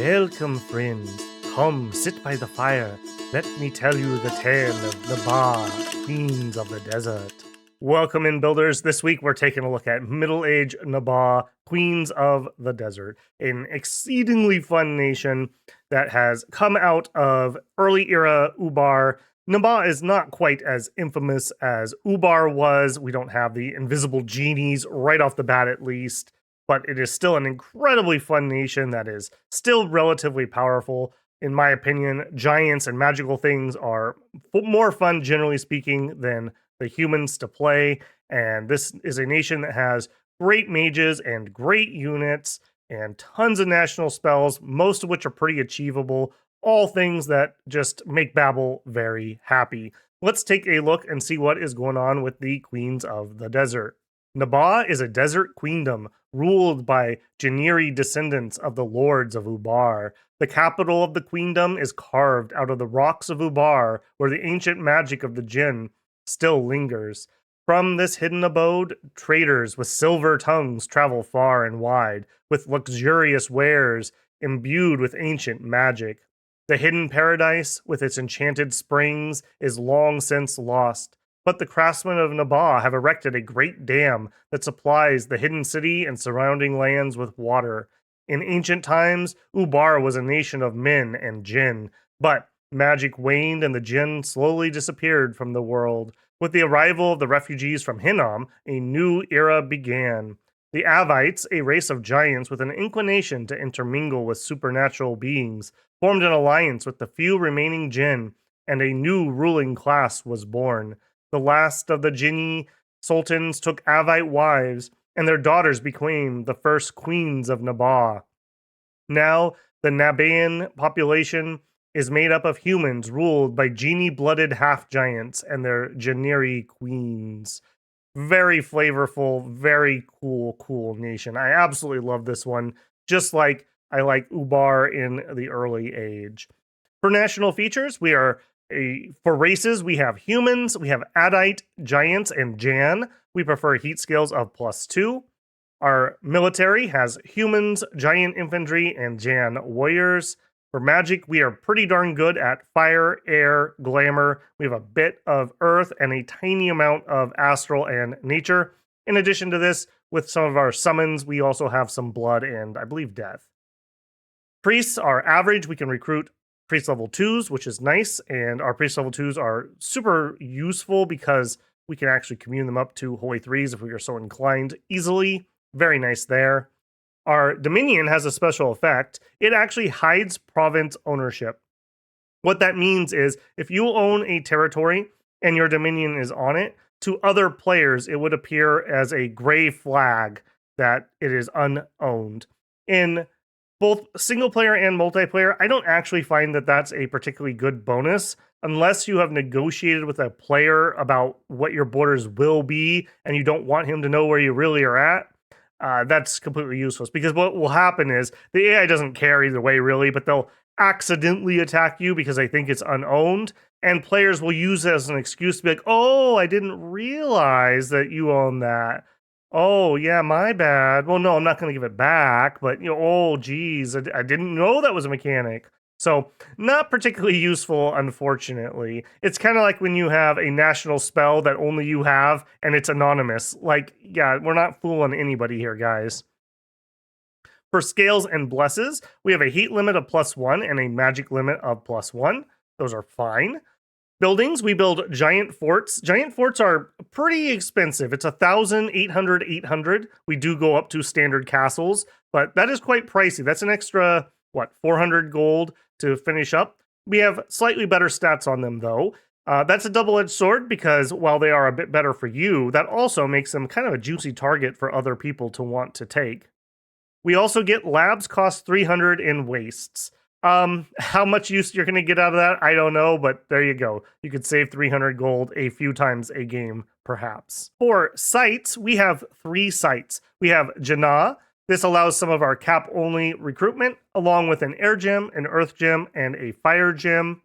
Welcome, friends. Come, sit by the fire. Let me tell you the tale of Nabar, Queens of the Desert. Welcome in, builders. This week we're taking a look at Middle-Age Nabar, Queens of the Desert, an exceedingly fun nation that has come out of early era Ubar. Nabar is not quite as infamous as Ubar was. We don't have the invisible genies right off the bat, at least. But it is still an incredibly fun nation that is still relatively powerful. In my opinion, giants and magical things are more fun, generally speaking, than the humans to play. And this is a nation that has great mages and great units and tons of national spells, most of which are pretty achievable. All things that just make Babel very happy. Let's take a look and see what is going on with the Queens of the Desert. Nabar is a desert queendom ruled by Jinniri descendants of the Lords of Ubar. The capital of the queendom is carved out of the rocks of Ubar, where the ancient magic of the Jinn still lingers. From this hidden abode, traders with silver tongues travel far and wide, with luxurious wares imbued with ancient magic. The hidden paradise, with its enchanted springs, is long since lost. But the craftsmen of Nabar have erected a great dam that supplies the hidden city and surrounding lands with water. In ancient times, Ubar was a nation of men and Jinn, but magic waned and the Jinn slowly disappeared from the world. With the arrival of the refugees from Hinnom, a new era began. The Avites, a race of giants with an inclination to intermingle with supernatural beings, formed an alliance with the few remaining Jinn, and a new ruling class was born. The last of the Jinni sultans took Avite wives, and their daughters became the first queens of Nabar. Now, the Nabaean population is made up of humans ruled by genie-blooded half-giants and their Jinniri queens. Very flavorful, very cool nation. I absolutely love this one, just like I like Ubar in the early age. For national features, for races, we have humans, we have Adite, giants, and Jan. We prefer heat scales of +2. Our military has humans, giant infantry, and Jan warriors. For magic, we are pretty darn good at fire, air, glamour. We have a bit of earth and a tiny amount of astral and nature. In addition to this, with some of our summons, we also have some blood and, I believe, death. Priests are average. We can recruit priest level 2s, which is nice, and our priest level 2s are super useful because we can actually commune them up to holy 3s if we are so inclined easily. Very nice there. Our dominion has a special effect. It actually hides province ownership. What that means is if you own a territory and your dominion is on it, to other players it would appear as a gray flag that it is unowned. In both single player and multiplayer, I don't actually find that that's a particularly good bonus unless you have negotiated with a player about what your borders will be and you don't want him to know where you really are at. That's completely useless because what will happen is the AI doesn't care either way, really, but they'll accidentally attack you because they think it's unowned, and players will use it as an excuse to be like, oh, I didn't realize that you own that. Oh, yeah, my bad. Well, no, I'm not going to give it back, but, oh, geez, I didn't know that was a mechanic. So, not particularly useful, unfortunately. It's kind of like when you have a national spell that only you have, and it's anonymous. Like, yeah, we're not fooling anybody here, guys. For scales and blesses, we have a heat limit of +1 and a magic limit of +1. Those are fine. Buildings, we build giant forts. Giant forts are pretty expensive. It's 1,800, 800. We do go up to standard castles, but that is quite pricey. That's an extra, 400 gold to finish up. We have slightly better stats on them, though. That's a double-edged sword because while they are a bit better for you, that also makes them kind of a juicy target for other people to want to take. We also get labs cost 300 in wastes. How much use you're going to get out of that, I don't know, but there you go. You could save 300 gold a few times a game, perhaps. For sites, we have 3 sites. We have Jannah. This allows some of our cap-only recruitment, along with an air gem, an earth gem, and a fire gem.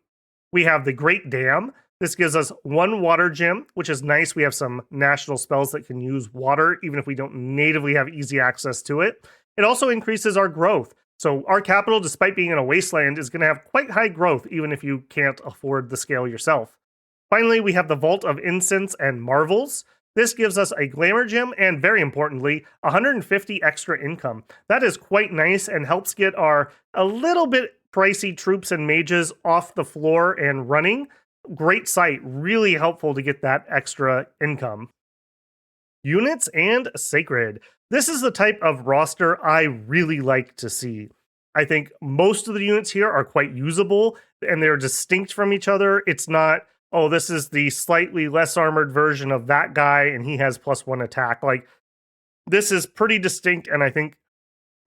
We have the Great Dam. This gives us 1 water gem, which is nice. We have some national spells that can use water, even if we don't natively have easy access to it. It also increases our growth. So our capital, despite being in a wasteland, is going to have quite high growth, even if you can't afford the scale yourself. Finally, we have the Vault of Incense and Marvels. This gives us a Glamour Gem and, very importantly, 150 extra income. That is quite nice and helps get our a little bit pricey troops and mages off the floor and running. Great site, really helpful to get that extra income. Units and Sacred. This is the type of roster I really like to see. I think most of the units here are quite usable and they're distinct from each other. It's not, oh, this is the slightly less armored version of that guy and he has +1 attack. Like, this is pretty distinct, and I think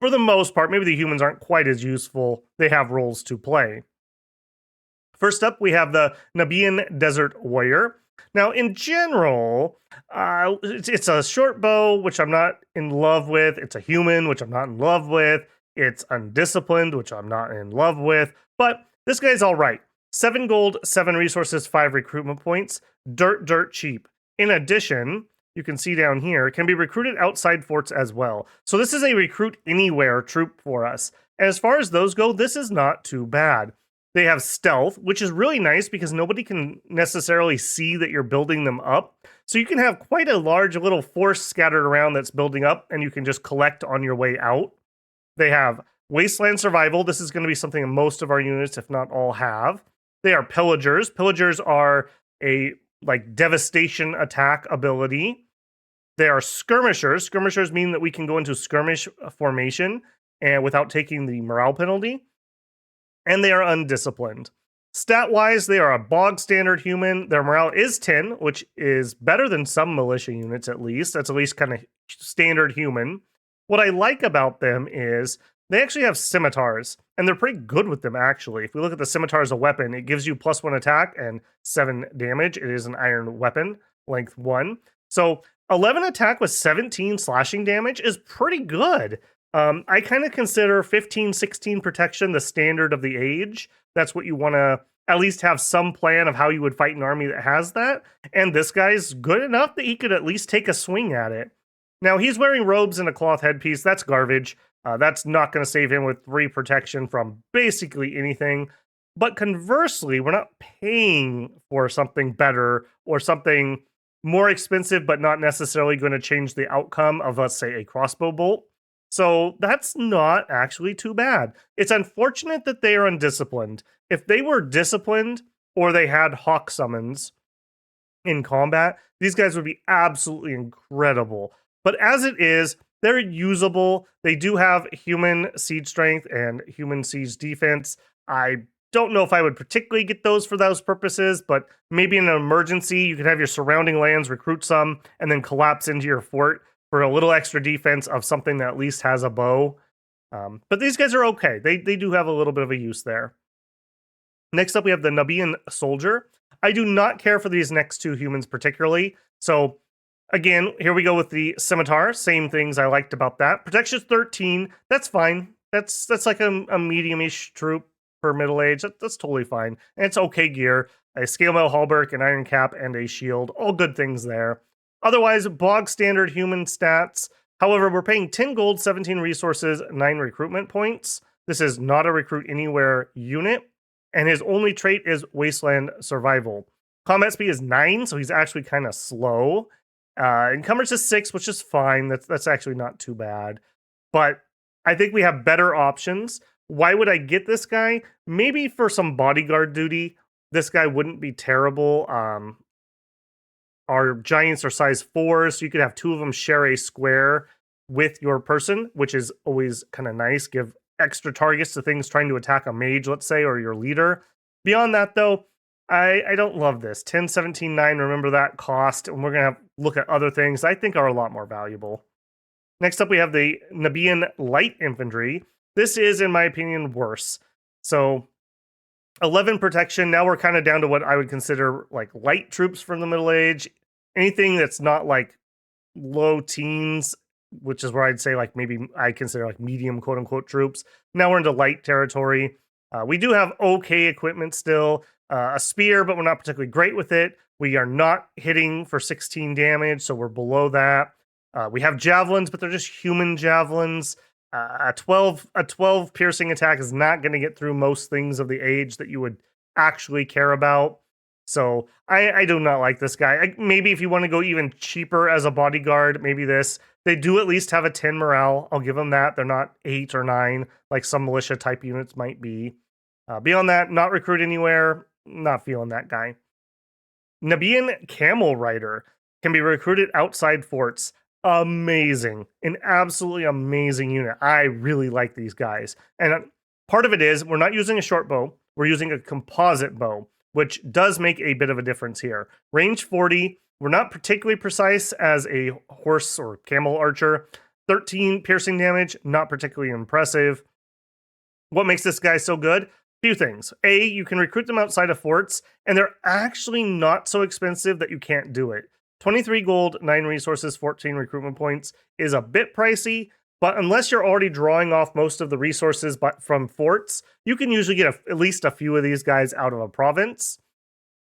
for the most part, maybe the humans aren't quite as useful. They have roles to play. First up, we have the Nubian Desert Warrior. Now, in general, it's a short bow, which I'm not in love with. It's a human, which I'm not in love with. It's undisciplined, which I'm not in love with. But this guy's all right. 7 gold, 7 resources, 5 recruitment points. Dirt cheap. In addition, you can see down here, can be recruited outside forts as well. So this is a recruit anywhere troop for us. And as far as those go, this is not too bad. They have stealth, which is really nice because nobody can necessarily see that you're building them up. So you can have quite a large little force scattered around that's building up, and you can just collect on your way out. They have Wasteland Survival. This is going to be something most of our units, if not all, have. They are Pillagers. Pillagers are a devastation attack ability. They are Skirmishers. Skirmishers mean that we can go into skirmish formation and without taking the morale penalty. And they are undisciplined. Stat-wise, they are a bog standard human. Their morale is 10, which is better than some militia units at least. That's at least kind of standard human. What I like about them is they actually have scimitars, and they're pretty good with them, actually. If we look at the scimitar as a weapon, it gives you +1 attack and 7 damage. It is an iron weapon, length 1. So 11 attack with 17 slashing damage is pretty good. I kind of consider 15, 16 protection the standard of the age. That's what you want to at least have some plan of how you would fight an army that has that. And this guy's good enough that he could at least take a swing at it. Now, he's wearing robes and a cloth headpiece. That's garbage. That's not going to save him with 3 protection from basically anything. But conversely, we're not paying for something better or something more expensive, but not necessarily going to change the outcome of, let's say, a crossbow bolt. So that's not actually too bad. It's unfortunate that they are undisciplined. If they were disciplined or they had hawk summons in combat, these guys would be absolutely incredible. But as it is, they're usable. They do have human siege strength and human siege defense. I don't know if I would particularly get those for those purposes, but maybe in an emergency, you could have your surrounding lands recruit some and then collapse into your fort for a little extra defense of something that at least has a bow. But these guys are okay. They do have a little bit of a use there. Next up, we have the Nubian Soldier. I do not care for these next 2 humans particularly. So again, here we go with the Scimitar. Same things I liked about that. Protection 13. That's fine. That's like a medium-ish troop for middle age. That's totally fine. And it's okay gear. A scale mail hauberk, an iron cap, and a shield. All good things there. Otherwise, bog standard human stats. However, we're paying 10 gold, 17 resources, 9 recruitment points. This is not a recruit anywhere unit. And his only trait is Wasteland Survival. Combat speed is 9, so he's actually kind of slow. Encumbrance is 6, which is fine. That's actually not too bad. But I think we have better options. Why would I get this guy? Maybe for some bodyguard duty. This guy wouldn't be terrible. Our giants are size 4, so you could have 2 of them share a square with your person, which is always kind of nice. Give extra targets to things trying to attack a mage, let's say, or your leader. Beyond that, though, I don't love this. 10, 17, 9, remember that cost, and we're going to look at other things I think are a lot more valuable. Next up, we have the Nubian Light Infantry. This is, in my opinion, worse. So 11 protection. Now we're kind of down to what I would consider like light troops from the Middle Age. Anything that's not like low teens, which is where I'd say like maybe I consider like medium quote unquote troops. Now we're into light territory. We do have okay equipment still. A spear, but we're not particularly great with it. We are not hitting for 16 damage, so we're below that. We have javelins, but they're just human javelins. A 12 piercing attack is not going to get through most things of the age that you would actually care about. So I do not like this guy. Maybe if you want to go even cheaper as a bodyguard, maybe this. They do at least have a 10 morale. I'll give them that. They're not 8 or 9 like some militia type units might be. Beyond that, not recruit anywhere. Not feeling that guy. Nabian Camel Rider can be recruited outside forts. Amazing. An absolutely amazing unit. I really like these guys. And part of it is we're not using a short bow. We're using a composite bow, which does make a bit of a difference here. Range 40. We're not particularly precise as a horse or camel archer. 13 piercing damage, not particularly impressive. What makes this guy so good? Few things. A, you can recruit them outside of forts, and they're actually not so expensive that you can't do it. 23 gold, 9 resources, 14 recruitment points is a bit pricey, but unless you're already drawing off most of the resources from forts, you can usually get at least a few of these guys out of a province.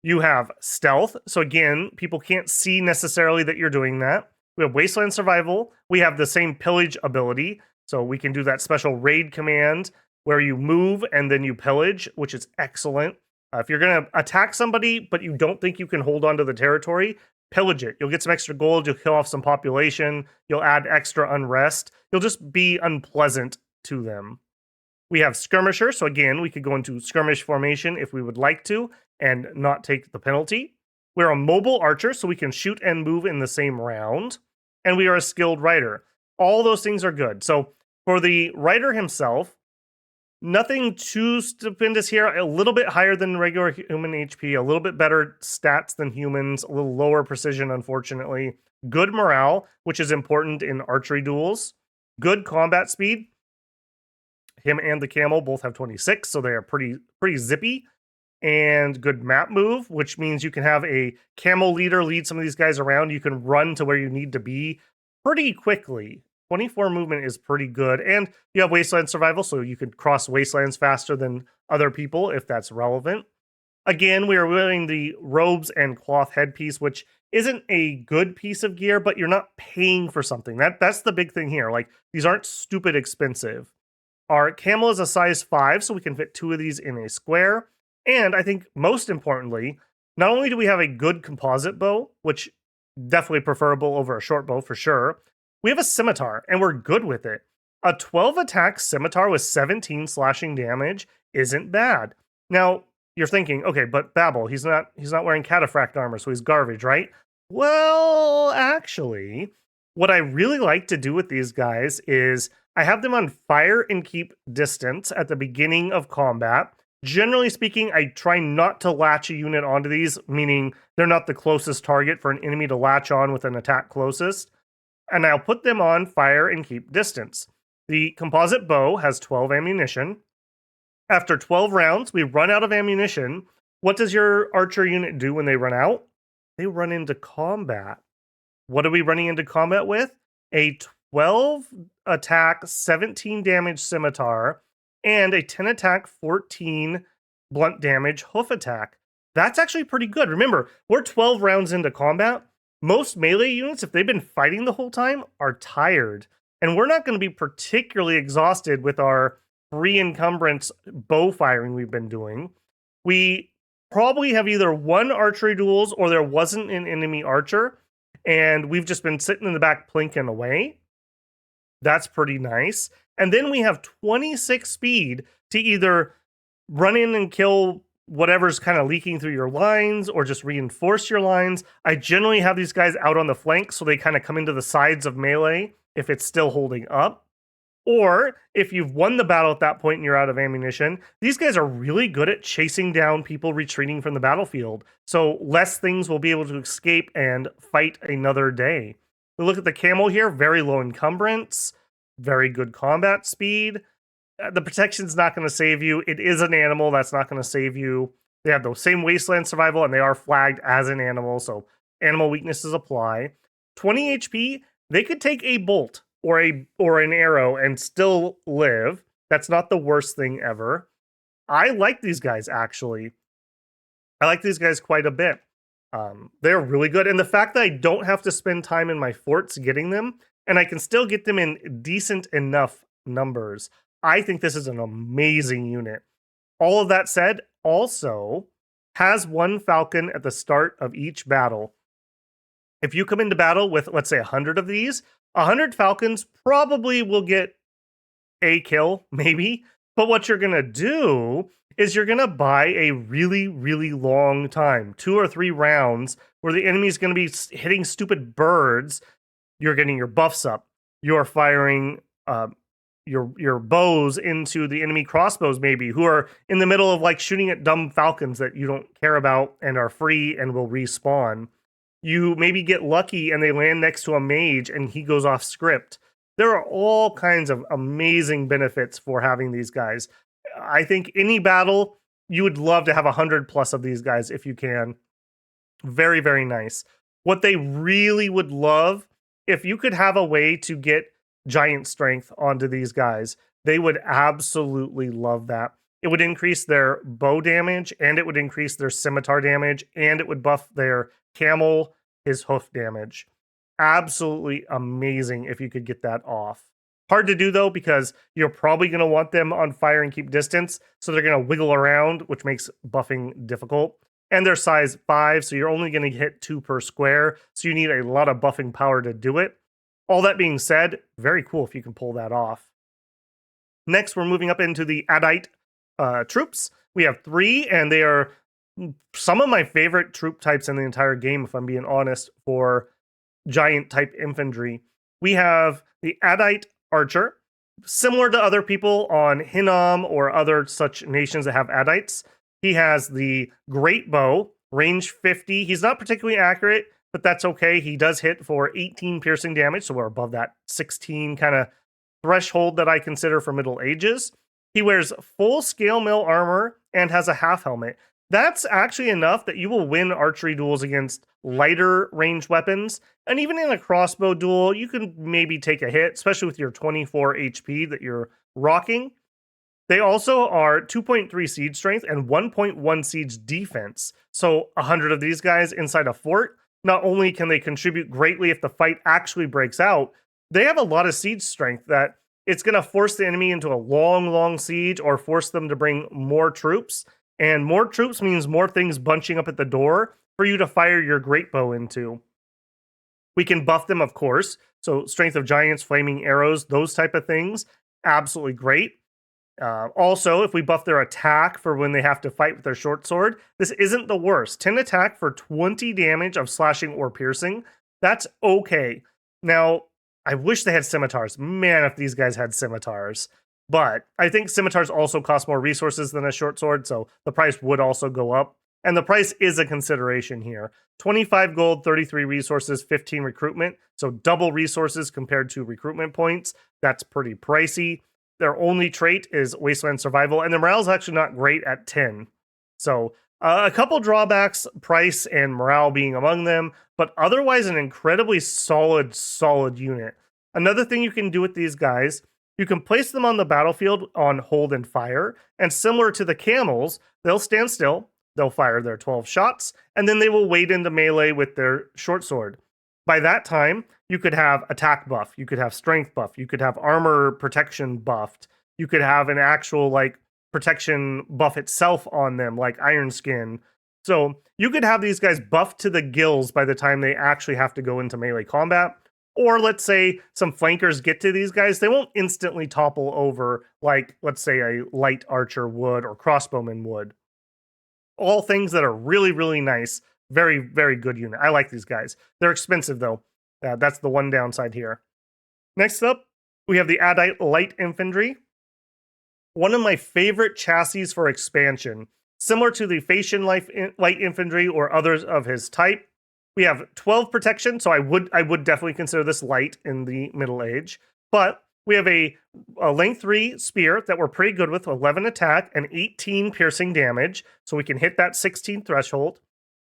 You have stealth, so again, people can't see necessarily that you're doing that. We have wasteland survival. We have the same pillage ability, so we can do that special raid command where you move and then you pillage, which is excellent. If you're going to attack somebody, but you don't think you can hold on to the territory, pillage it. You'll get some extra gold. You'll kill off some population. You'll add extra unrest. You'll just be unpleasant to them. We have skirmisher. So again, we could go into skirmish formation if we would like to and not take the penalty. We're a mobile archer, so we can shoot and move in the same round. And we are a skilled rider. All those things are good. So for the rider himself, nothing too stupendous here. A little bit higher than regular human HP, a little bit better stats than humans, a little lower precision, unfortunately. Good morale, which is important in archery duels. Good combat speed. Him and the camel both have 26, so they are pretty zippy. And good map move, which means you can have a camel leader lead some of these guys around. You can run to where you need to be pretty quickly. 24 movement is pretty good. And you have wasteland survival, so you could cross wastelands faster than other people if that's relevant. Again, we are wearing the robes and cloth headpiece, which isn't a good piece of gear, but you're not paying for something. That's the big thing here. Like, these aren't stupid expensive. Our camel is a size 5, so we can fit 2 of these in a square. And I think most importantly, not only do we have a good composite bow, which definitely preferable over a short bow for sure, we have a scimitar, and we're good with it. A 12 attack scimitar with 17 slashing damage isn't bad. Now, you're thinking, okay, but Babel, he's not wearing cataphract armor, so he's garbage, right? Well, actually, what I really like to do with these guys is I have them on fire and keep distance at the beginning of combat. Generally speaking, I try not to latch a unit onto these, meaning they're not the closest target for an enemy to latch on with an attack closest. And I'll put them on fire and keep distance. The composite bow has 12 ammunition. After 12 rounds, we run out of ammunition. What does your archer unit do when they run out? They run into combat. What are we running into combat with? A 12 attack, 17 damage scimitar, and a 10 attack, 14 blunt damage hoof attack. That's actually pretty good. Remember, we're 12 rounds into combat. Most melee units, if they've been fighting the whole time, are tired. And we're not going to be particularly exhausted with our free encumbrance bow firing we've been doing. We probably have either won archery duels or there wasn't an enemy archer, and we've just been sitting in the back plinking away. That's pretty nice. And then we have 26 speed to either run in and kill whatever's kind of leaking through your lines or just reinforce your lines. I generally have these guys out on the flank so they kind of come into the sides of melee if it's still holding up. Or if you've won the battle at that point and you're out of ammunition, these guys are really good at chasing down people retreating from the battlefield. So less things will be able to escape and fight another day. We look at the camel here, very low encumbrance, very good combat speed. The protection's not going to save you. It is an animal. That's not going to save you. They have the same wasteland survival, and they are flagged as an animal, so animal weaknesses apply. 20 HP, they could take a bolt or an arrow and still live. That's not the worst thing ever. I like these guys, actually. I like these guys quite a bit. They're really good. And the fact that I don't have to spend time in my forts getting them, and I can still get them in decent enough numbers. I think this is an amazing unit. All of that said, also has one falcon at the start of each battle. If you come into battle with, let's say, 100 of these, 100 falcons probably will get a kill, maybe. But what you're going to do is you're going to buy a really, really long time, 2 or 3 rounds, where the enemy's going to be hitting stupid birds. You're getting your buffs up. You're firing your bows into the enemy crossbows, maybe, who are in the middle of like shooting at dumb falcons that you don't care about and are free and will respawn. You maybe get lucky and they land next to a mage and he goes off script. There are all kinds of amazing benefits for having these guys. I think any battle, you would love to have 100 plus of these guys if you can. Very, very nice. What they really would love, if you could have a way to get giant strength onto these guys, they would absolutely love that. It would increase their bow damage, and it would increase their scimitar damage, and it would buff their camel, his hoof damage. Absolutely amazing if you could get that off. Hard to do, though, because you're probably going to want them on fire and keep distance, so they're going to wiggle around, which makes buffing difficult. And they're size 5, so you're only going to hit 2 per square, so you need a lot of buffing power to do it. All that being said, very cool if you can pull that off. Next, we're moving up into the Avite troops. We have 3, and they are some of my favorite troop types in the entire game, if I'm being honest, for giant type infantry. We have the Avite archer, similar to other people on Hinnom or other such nations that have Avites. He has the great bow, range 50. He's not particularly accurate, but that's okay. He does hit for 18 piercing damage, so we're above that 16 kind of threshold that I consider for Middle Ages. He wears full scale mail armor and has a half helmet. That's actually enough that you will win archery duels against lighter range weapons. And even in a crossbow duel, you can maybe take a hit, especially with your 24 HP that you're rocking. They also are 2.3 siege strength and 1.1 siege defense. So 100 of these guys inside a fort, not only can they contribute greatly if the fight actually breaks out, they have a lot of siege strength that it's going to force the enemy into a long, long siege or force them to bring more troops. And more troops means more things bunching up at the door for you to fire your great bow into. We can buff them, of course. So strength of giants, flaming arrows, those type of things. Absolutely great. Also, if we buff their attack for when they have to fight with their short sword, this isn't the worst. 10 attack for 20 damage of slashing or piercing. That's okay. Now, I wish they had scimitars. Man, if these guys had scimitars. But I think scimitars also cost more resources than a short sword, so the price would also go up. And the price is a consideration here. 25 gold, 33 resources, 15 recruitment. So double resources compared to recruitment points. That's pretty pricey. Their only trait is Wasteland Survival, and their morale is actually not great at 10. So a couple drawbacks, price and morale being among them, but otherwise an incredibly solid unit. Another thing you can do with these guys, you can place them on the battlefield on hold and fire, and similar to the camels, they'll stand still, they'll fire their 12 shots, and then they will wade into melee with their short sword. By that time, you could have attack buff, you could have strength buff, you could have armor protection buffed, you could have an actual like protection buff itself on them, like Iron Skin. So you could have these guys buffed to the gills by the time they actually have to go into melee combat. Or let's say some flankers get to these guys, they won't instantly topple over like, let's say, a light archer would or crossbowman would. All things that are really, really nice. Very, very good unit. I like these guys. They're expensive, though. That's the one downside here. Next up, we have the Avite Light Infantry. One of my favorite chassis for expansion. Similar to the Phasian Light Infantry or others of his type. We have 12 protection, so I would definitely consider this light in the Middle Age. But we have a length 3 spear that we're pretty good with, 11 attack and 18 piercing damage, so we can hit that 16 threshold.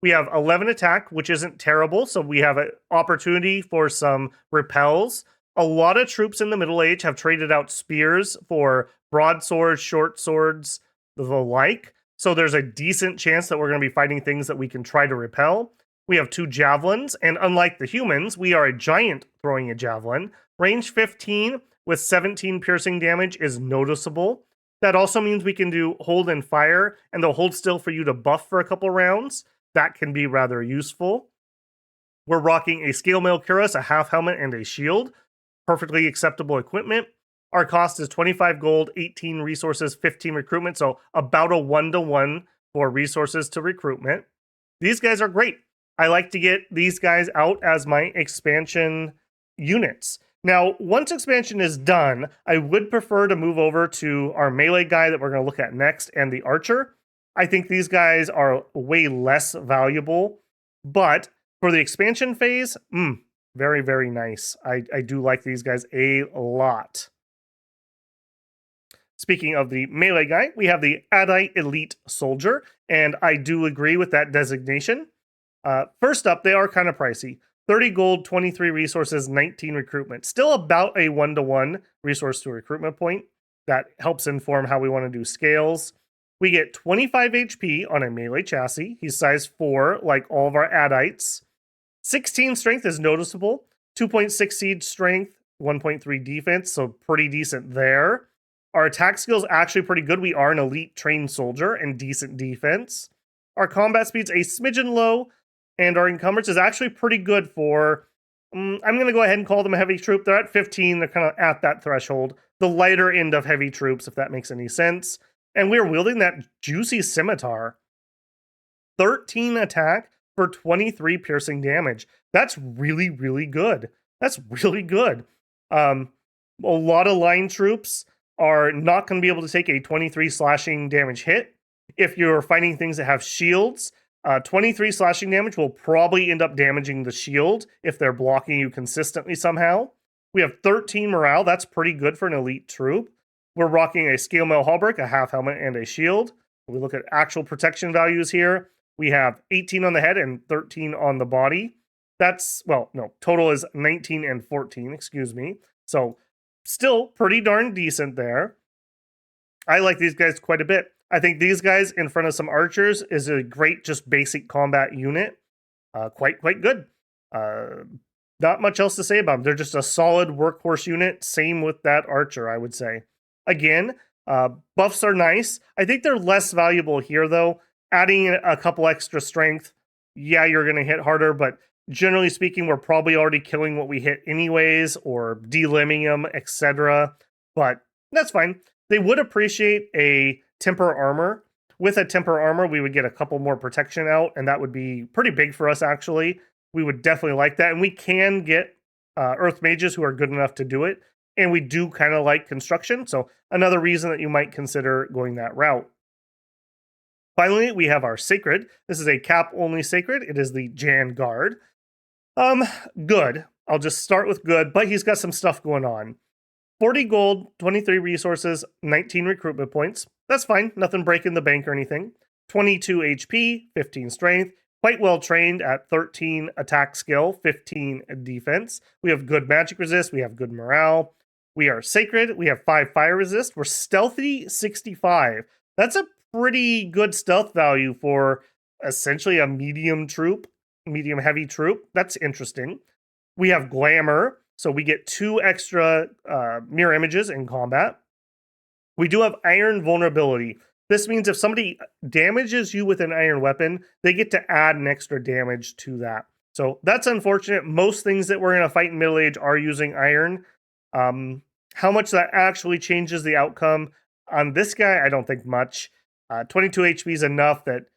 We have 11 attack, which isn't terrible, so we have an opportunity for some repels. A lot of troops in the Middle Age have traded out spears for broadswords, short swords, the like. So there's a decent chance that we're going to be fighting things that we can try to repel. We have 2 javelins, and unlike the humans, we are a giant throwing a javelin. Range 15 with 17 piercing damage is noticeable. That also means we can do hold and fire, and they'll hold still for you to buff for a couple rounds. That can be rather useful. We're rocking a scale mail cuirass, a half helmet, and a shield. Perfectly acceptable equipment. Our cost is 25 gold, 18 resources, 15 recruitment, so about a 1-to-1 for resources to recruitment. These guys are great. I like to get these guys out as my expansion units. Now, once expansion is done, I would prefer to move over to our melee guy that we're going to look at next and the archer. I think these guys are way less valuable, but for the expansion phase, very, very nice. I do like these guys a lot. Speaking of the melee guy, we have the Avite Elite Soldier, and I do agree with that designation. First up, they are kind of pricey. 30 gold, 23 resources, 19 recruitment. Still about a 1-to-1 resource to recruitment point. That helps inform how we want to do scales. We get 25 HP on a melee chassis. He's size 4, like all of our Adites. 16 strength is noticeable. 2.6 siege strength, 1.3 defense, so pretty decent there. Our attack skill is actually pretty good. We are an elite trained soldier and decent defense. Our combat speed's a smidgen low, and our encumbrance is actually pretty good for, I'm going to go ahead and call them a heavy troop. They're at 15. They're kind of at that threshold. The lighter end of heavy troops, if that makes any sense. And we're wielding that juicy scimitar. 13 attack for 23 piercing damage. That's really, really good. That's really good. A lot of line troops are not going to be able to take a 23 slashing damage hit. If you're fighting things that have shields, 23 slashing damage will probably end up damaging the shield if they're blocking you consistently somehow. We have 13 morale. That's pretty good for an elite troop. We're rocking a scale mail hauberk, a half helmet, and a shield. We look at actual protection values here. We have 18 on the head and 13 on the body. That's, well, no, total is 19 and 14, excuse me. So still pretty darn decent there. I like these guys quite a bit. I think these guys in front of some archers is a great just basic combat unit. Quite good. Not much else to say about them. They're just a solid workhorse unit. Same with that archer, I would say. Again, buffs are nice. I think they're less valuable here, though. Adding a couple extra strength, yeah, you're going to hit harder, but generally speaking, we're probably already killing what we hit anyways, or delimbing them, etc. But that's fine. They would appreciate a temper armor. With a temper armor, we would get a couple more protection out, and that would be pretty big for us, actually. We would definitely like that, and we can get earth mages who are good enough to do it, and we do kind of like construction, so another reason that you might consider going that route. Finally, we have our Sacred. This is a cap-only Sacred. It is the Jan Guard. Good. I'll just start with good, but he's got some stuff going on. 40 gold, 23 resources, 19 recruitment points. That's fine. Nothing breaking the bank or anything. 22 HP, 15 strength. Quite well trained at 13 attack skill, 15 defense. We have good magic resist. We have good morale. We are Sacred. We have 5 fire resist. We're stealthy 65. That's a pretty good stealth value for essentially a medium heavy troop. That's interesting. We have glamour, so we get 2 extra mirror images in combat. We do have iron vulnerability. This means if somebody damages you with an iron weapon, they get to add an extra damage to that. So that's unfortunate. Most things that we're going to fight in Middle Age are using iron. How much that actually changes the outcome on this guy, I don't think much. 22 HP is enough. That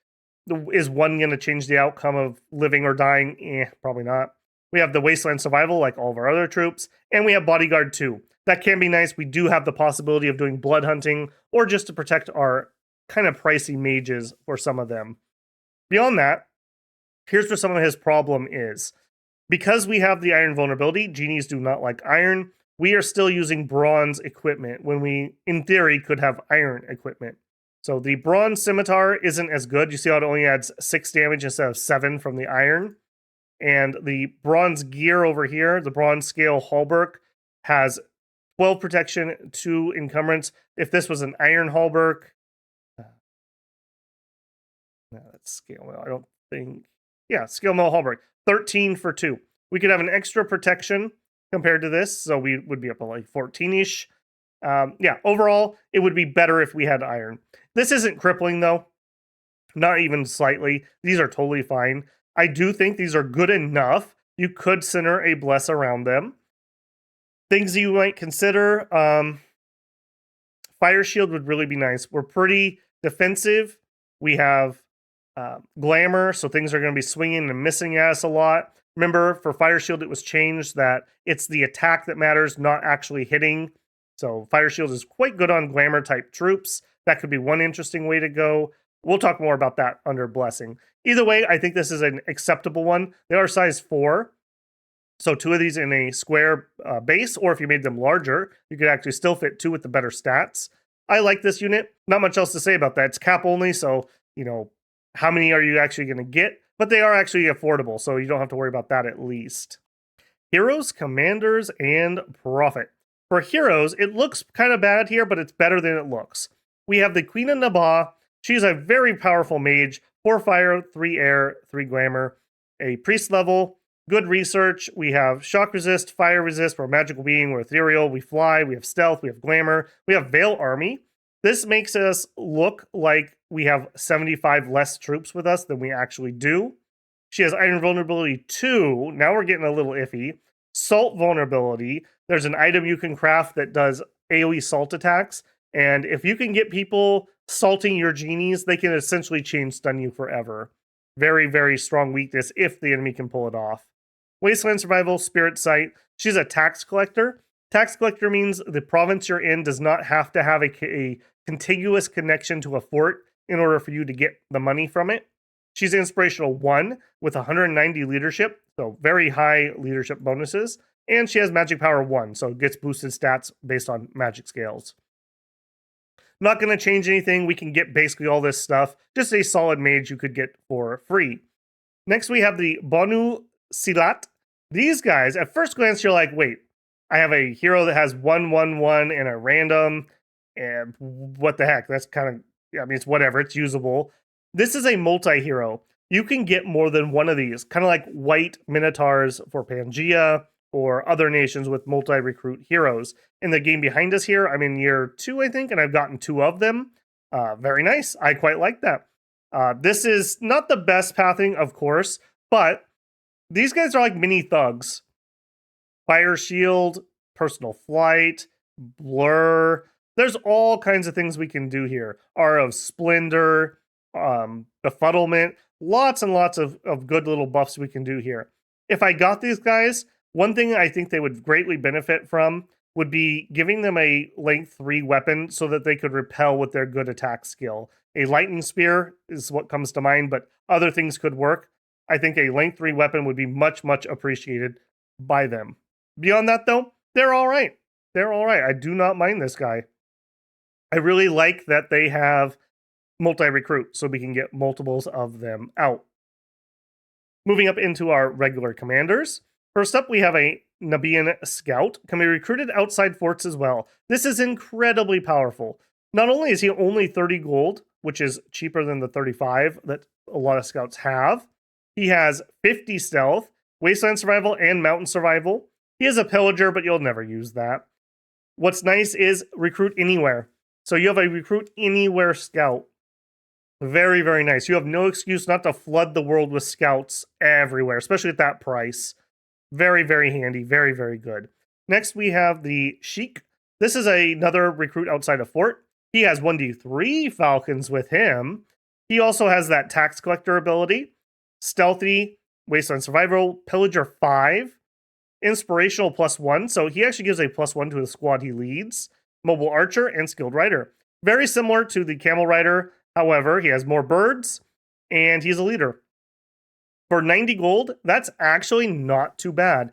is one going to change the outcome of living or dying? Probably not. We have the Wasteland Survival like all of our other troops, and we have Bodyguard 2. That can be nice. We do have the possibility of doing blood hunting or just to protect our kind of pricey mages for some of them. Beyond that, here's where some of his problem is. Because we have the iron vulnerability, genies do not like iron. We are still using bronze equipment when we, in theory, could have iron equipment. So the bronze scimitar isn't as good. You see how it only adds 6 damage instead of 7 from the iron. And the bronze gear over here, the bronze scale hauberk, has 12 protection, 2 encumbrance. If this was an iron hauberk, no, that's scale mail. I don't think. Yeah, scale mail hauberk, 13 for 2. We could have an extra protection compared to this, so we would be up to like 14-ish. Yeah, overall, it would be better if we had iron. This isn't crippling, though. Not even slightly. These are totally fine. I do think these are good enough. You could center a bless around them. Things you might consider, Fire Shield would really be nice. We're pretty defensive. We have Glamour, so things are going to be swinging and missing at us a lot. Remember, for Fire Shield, it was changed that it's the attack that matters, not actually hitting. So Fire Shield is quite good on Glamour type troops. That could be one interesting way to go. We'll talk more about that under Blessing. Either way, I think this is an acceptable one. They are size 4. So 2 of these in a square base, or if you made them larger, you could actually still fit 2 with the better stats. I like this unit. Not much else to say about that. It's cap only, so, how many are you actually going to get? But they are actually affordable, so you don't have to worry about that at least. Heroes, Commanders, and Prophet. For Heroes, it looks kind of bad here, but it's better than it looks. We have the Queen of Nabah. She's a very powerful mage. 4 fire, 3 air, 3 glamour. A priest level. Good research. We have shock resist, fire resist. We're a magical being. We're ethereal. We fly. We have stealth. We have glamour. We have Veil Army. This makes us look like we have 75 less troops with us than we actually do. She has Iron Vulnerability 2. Now we're getting a little iffy. Salt Vulnerability. There's an item you can craft that does AoE salt attacks. And if you can get people salting your genies, they can essentially chain stun you forever. Very, very strong weakness if the enemy can pull it off. Wasteland Survival, Spirit Sight. She's a tax collector. Tax collector means the province you're in does not have to have a contiguous connection to a fort in order for you to get the money from it. She's inspirational 1 with 190 leadership, so very high leadership bonuses. And she has magic power 1, so it gets boosted stats based on magic scales. Not going to change anything. We can get basically all this stuff. Just a solid mage you could get for free. Next, we have the Bonu Silat. These guys, at first glance, you're like, wait, I have a hero that has 1/1/1 and a random, and what the heck? That's kind of, it's whatever. It's usable. This is a multi-hero. You can get more than one of these, kind of like white Minotaurs for Pangea or other nations with multi-recruit heroes. In the game behind us here, I'm in year 2, I think, and I've gotten 2 of them. Very nice. I quite like that. This is not the best pathing, of course, but these guys are like mini thugs. Fire Shield, Personal Flight, Blur. There's all kinds of things we can do here. Aura of Splendor, Befuddlement. Lots and lots of good little buffs we can do here. If I got these guys, one thing I think they would greatly benefit from would be giving them a length 3 weapon so that they could repel with their good attack skill. A lightning spear is what comes to mind, but other things could work. I think a length 3 weapon would be much, much appreciated by them. Beyond that, though, they're all right. They're all right. I do not mind this guy. I really like that they have multi-recruit, so we can get multiples of them out. Moving up into our regular commanders. First up, we have a Nabian Scout. Can be recruited outside forts as well. This is incredibly powerful. Not only is he only 30 gold, which is cheaper than the 35 that a lot of scouts have, he has 50 stealth, wasteland survival, and mountain survival. He is a pillager, but you'll never use that. What's nice is recruit anywhere. So you have a recruit anywhere scout. Very, very nice. You have no excuse not to flood the world with scouts everywhere, especially at that price. Very, very handy. Very, very good. Next, we have the Sheik. This is another recruit outside of fort. He has 1d3 falcons with him. He also has that tax collector ability. Stealthy, wasteland survival, pillager 5, inspirational +1. So he actually gives a +1 to the squad he leads. Mobile archer and skilled rider. Very similar to the camel rider. However, he has more birds and he's a leader. For 90 gold, that's actually not too bad.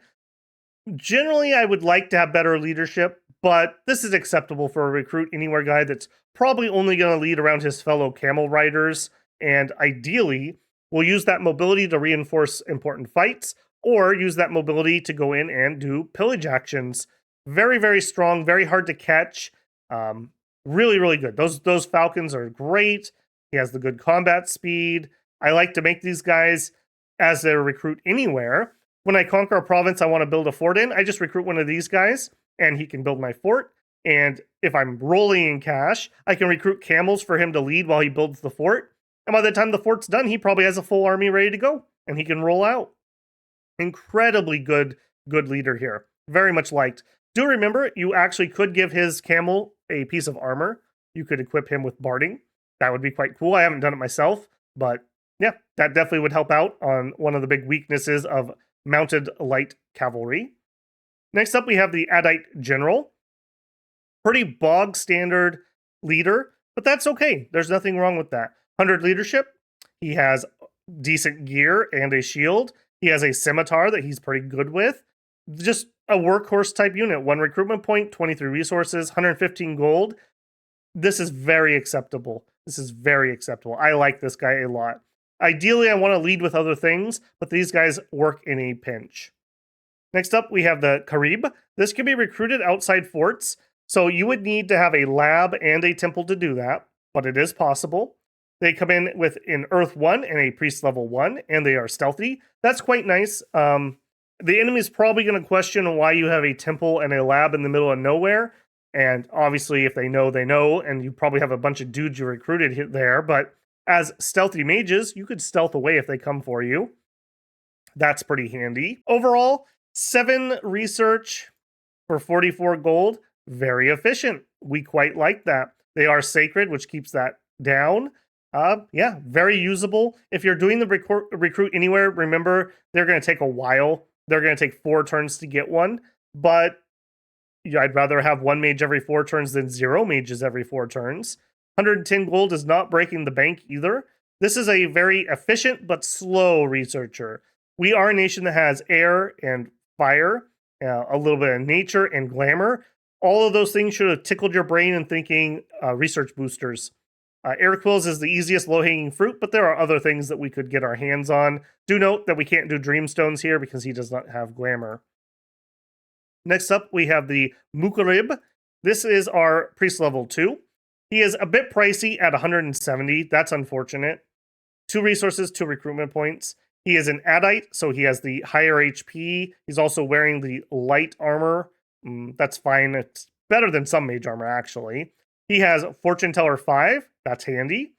Generally, I would like to have better leadership, but this is acceptable for a recruit anywhere guy that's probably only going to lead around his fellow camel riders, and ideally will use that mobility to reinforce important fights, or use that mobility to go in and do pillage actions. Very, very strong, very hard to catch. Really, really good. Those falcons are great. He has the good combat speed. I like to make these guys as their recruit anywhere. When I conquer a province I want to build a fort in, I just recruit one of these guys, and he can build my fort. And if I'm rolling in cash, I can recruit camels for him to lead while he builds the fort. And by the time the fort's done, he probably has a full army ready to go, and he can roll out. Incredibly good leader here. Very much liked. Do remember, you actually could give his camel a piece of armor. You could equip him with barding. That would be quite cool. I haven't done it myself, but yeah, that definitely would help out on one of the big weaknesses of mounted light cavalry. Next up, we have the Avite General. Pretty bog standard leader, but that's okay. There's nothing wrong with that. 100 leadership. He has decent gear and a shield. He has a scimitar that he's pretty good with. Just a workhorse type unit. 1 recruitment point, 23 resources, 115 gold. This is very acceptable. This is very acceptable. I like this guy a lot. Ideally, I want to lead with other things, but these guys work in a pinch. Next up, we have the Carib. This can be recruited outside forts, so you would need to have a lab and a temple to do that, but it is possible. They come in with an Earth 1 and a Priest level 1, and they are stealthy. That's quite nice. The enemy is probably going to question why you have a temple and a lab in the middle of nowhere, and obviously if they know, and you probably have a bunch of dudes you recruited there, but as stealthy mages, you could stealth away if they come for you. That's pretty handy. Overall, 7 research for 44 gold. Very efficient. We quite like that. They are sacred, which keeps that down. Yeah, very usable. If you're doing the recruit anywhere, remember, they're going to take a while. They're going to take 4 turns to get one. But I'd rather have 1 mage every 4 turns than 0 mages every 4 turns. 110 gold is not breaking the bank either. This is a very efficient but slow researcher. We are a nation that has air and fire, a little bit of nature and glamour. All of those things should have tickled your brain in thinking research boosters. Air quills is the easiest low-hanging fruit, but there are other things that we could get our hands on. Do note that we can't do Dreamstones here because he does not have glamour. Next up, we have the Mukarib. This is our priest level 2. He is a bit pricey at 170. That's unfortunate. 2 resources, 2 recruitment points. He is an Avite, so he has the higher HP. He's also wearing the light armor. That's fine. It's better than some mage armor, actually. He has Fortune Teller 5. That's handy.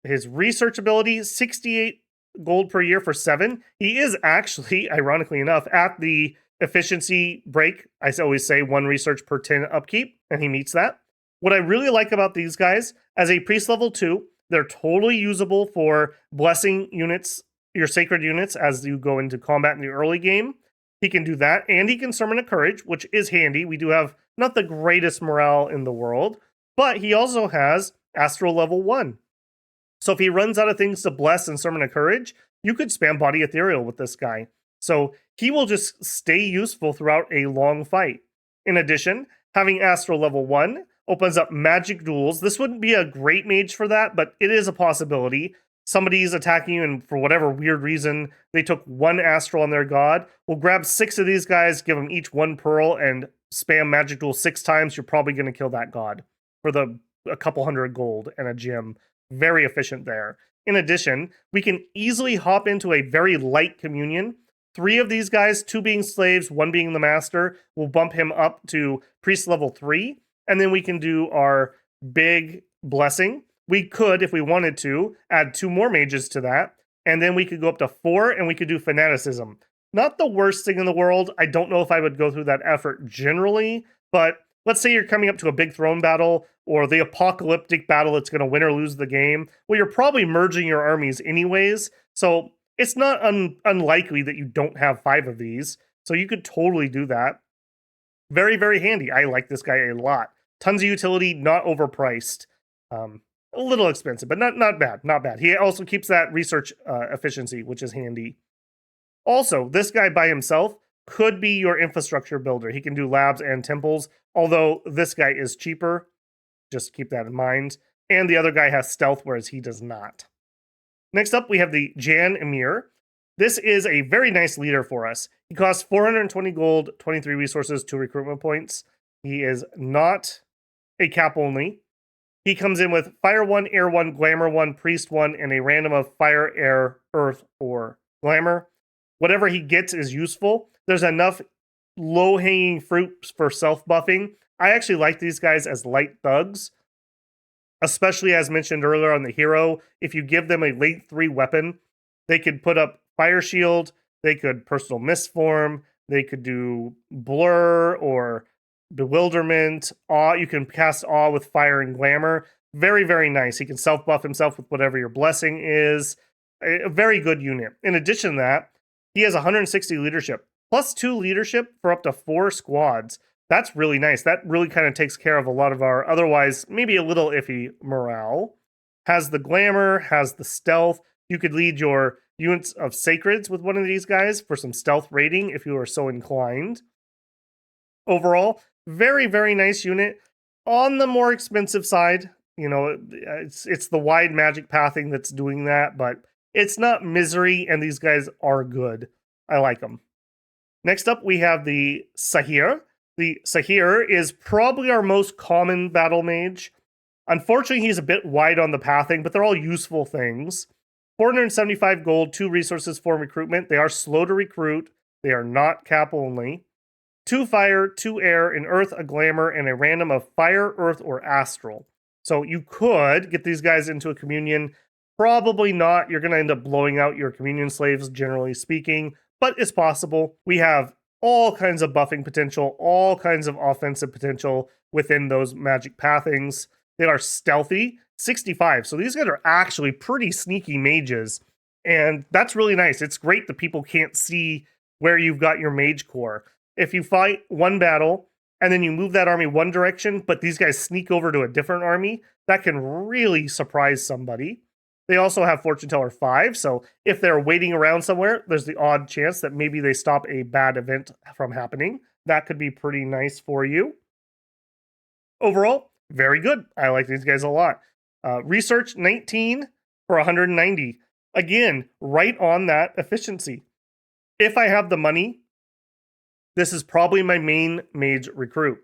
His research ability, 68 gold per year for 7. He is actually, ironically enough, at the efficiency break. I always say 1 research per 10 upkeep, and he meets that. What I really like about these guys, as a priest level 2, they're totally usable for blessing units, your sacred units, as you go into combat in the early game. He can do that, and he can summon a courage, which is handy. We do have not the greatest morale in the world, but he also has Astral level 1. So if he runs out of things to bless and summon a courage, you could spam body ethereal with this guy. So he will just stay useful throughout a long fight. In addition, having Astral level 1 opens up magic duels. This wouldn't be a great mage for that, but it is a possibility. Somebody's attacking you, and for whatever weird reason, they took 1 astral on their god. We'll grab 6 of these guys, give them each 1 pearl, and spam magic duel 6 times. You're probably going to kill that god for a couple hundred gold and a gem. Very efficient there. In addition, we can easily hop into a very light communion. 3 of these guys, 2 being slaves, 1 being the master, will bump him up to priest level 3. And then we can do our big blessing. We could, if we wanted to, add 2 more mages to that. And then we could go up to 4, and we could do fanaticism. Not the worst thing in the world. I don't know if I would go through that effort generally, but let's say you're coming up to a big throne battle or the apocalyptic battle that's going to win or lose the game. Well, you're probably merging your armies anyways. So it's not unlikely that you don't have 5 of these. So you could totally do that. Very, very handy. I like this guy a lot. Tons of utility, not overpriced. A little expensive, but not bad. Not bad. He also keeps that research efficiency, which is handy. Also, this guy by himself could be your infrastructure builder. He can do labs and temples, although this guy is cheaper. Just keep that in mind. And the other guy has stealth, whereas he does not. Next up, we have the Jan Emir. This is a very nice leader for us. He costs 420 gold, 23 resources, 2 recruitment points. He is not a cap only. He comes in with Fire 1, Air 1, Glamour 1, Priest 1, and a random of Fire, Air, Earth, or Glamour. whatever he gets is useful. There's enough low-hanging fruit for self-buffing. I actually like these guys as light thugs, especially as mentioned earlier on the hero. If you give them a late 3 weapon, they could put up Fire Shield, they could Personal Mistform, they could do Blur or Bewilderment, Awe. You can cast Awe with Fire and Glamour. Very, very nice. He can self-buff himself with whatever your blessing is. A very good unit. In addition to that, he has 160 leadership, plus 2 leadership for up to 4 squads. That's really nice. That really kind of takes care of a lot of our otherwise maybe a little iffy morale. Has the glamour, has the stealth. You could lead your units of sacreds with one of these guys for some stealth rating if you are so inclined. Overall, very, very nice unit. On the more expensive side, you know, it's the wide magic pathing that's doing that, but it's not misery, and these guys are good. I like them. Next up, we have the Sahir. The Sahir is probably our most common battle mage. Unfortunately, he's a bit wide on the pathing, but they're all useful things. 475 gold, 2 resources for recruitment. They are slow to recruit. They are not cap only. 2 fire, 2 air, an earth, a glamour, and a random of fire, earth, or astral. So you could get these guys into a communion. Probably not. You're going to end up blowing out your communion slaves, generally speaking, but it's possible. We have all kinds of buffing potential, all kinds of offensive potential within those magic pathings. They are stealthy, 65. So these guys are actually pretty sneaky mages, and that's really nice. It's great that people can't see where you've got your mage core. If you fight one battle and then you move that army one direction, but these guys sneak over to a different army, that can really surprise somebody. They also have Fortune Teller 5, so if they're waiting around somewhere, there's the odd chance that maybe they stop a bad event from happening. That could be pretty nice for you. Overall, very good. I like these guys a lot. Research 19 for 190. Again, right on that efficiency. If I have the money, this is probably my main mage recruit.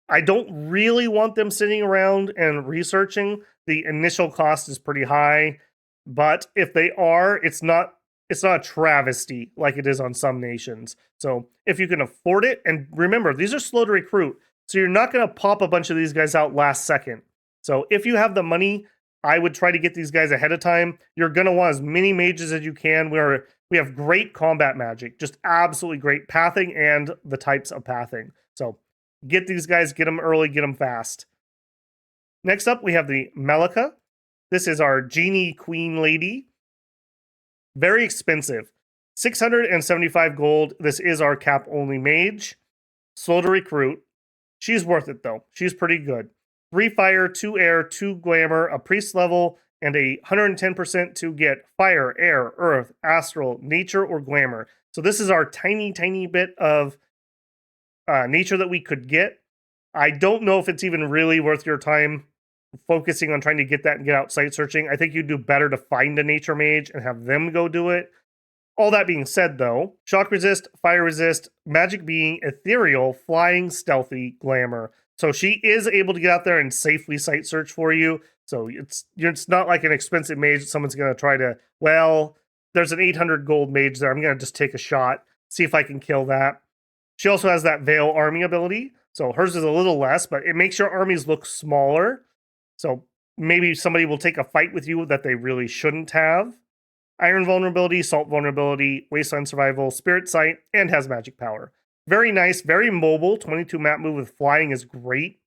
I don't really want them sitting around and researching. The initial cost is pretty high, but if they are, it's not a travesty like it is on some nations. So if you can afford it, and remember, these are slow to recruit, so you're not going to pop a bunch of these guys out last second. So if you have the money, I would try to get these guys ahead of time. You're going to want as many mages as you can. We have great combat magic, just absolutely great pathing and the types of pathing. So get these guys, get them early, get them fast. Next up, we have the Melika. This is our genie queen lady. Very expensive. 675 gold. This is our cap-only mage. Slow to recruit. She's worth it, though. She's pretty good. 3 fire, 2 air, 2 glamour, a priest level, and a 110% to get fire, air, earth, astral, nature, or glamour. So this is our tiny, tiny bit of nature that we could get. I don't know if it's even really worth your time focusing on trying to get that and get out site searching. I think you'd do better to find a nature mage and have them go do it. All that being said, though, shock resist, fire resist, magic being, ethereal, flying, stealthy, glamour. So she is able to get out there and safely site search for you. So it's not like an expensive mage that someone's going to try to, well, there's an 800 gold mage there. I'm going to just take a shot, see if I can kill that. She also has that Veil army ability. So hers is a little less, but it makes your armies look smaller. So maybe somebody will take a fight with you that they really shouldn't have. Iron vulnerability, salt vulnerability, wasteland survival, spirit sight, and has magic power. Very nice, very mobile. 22 map move with flying is great.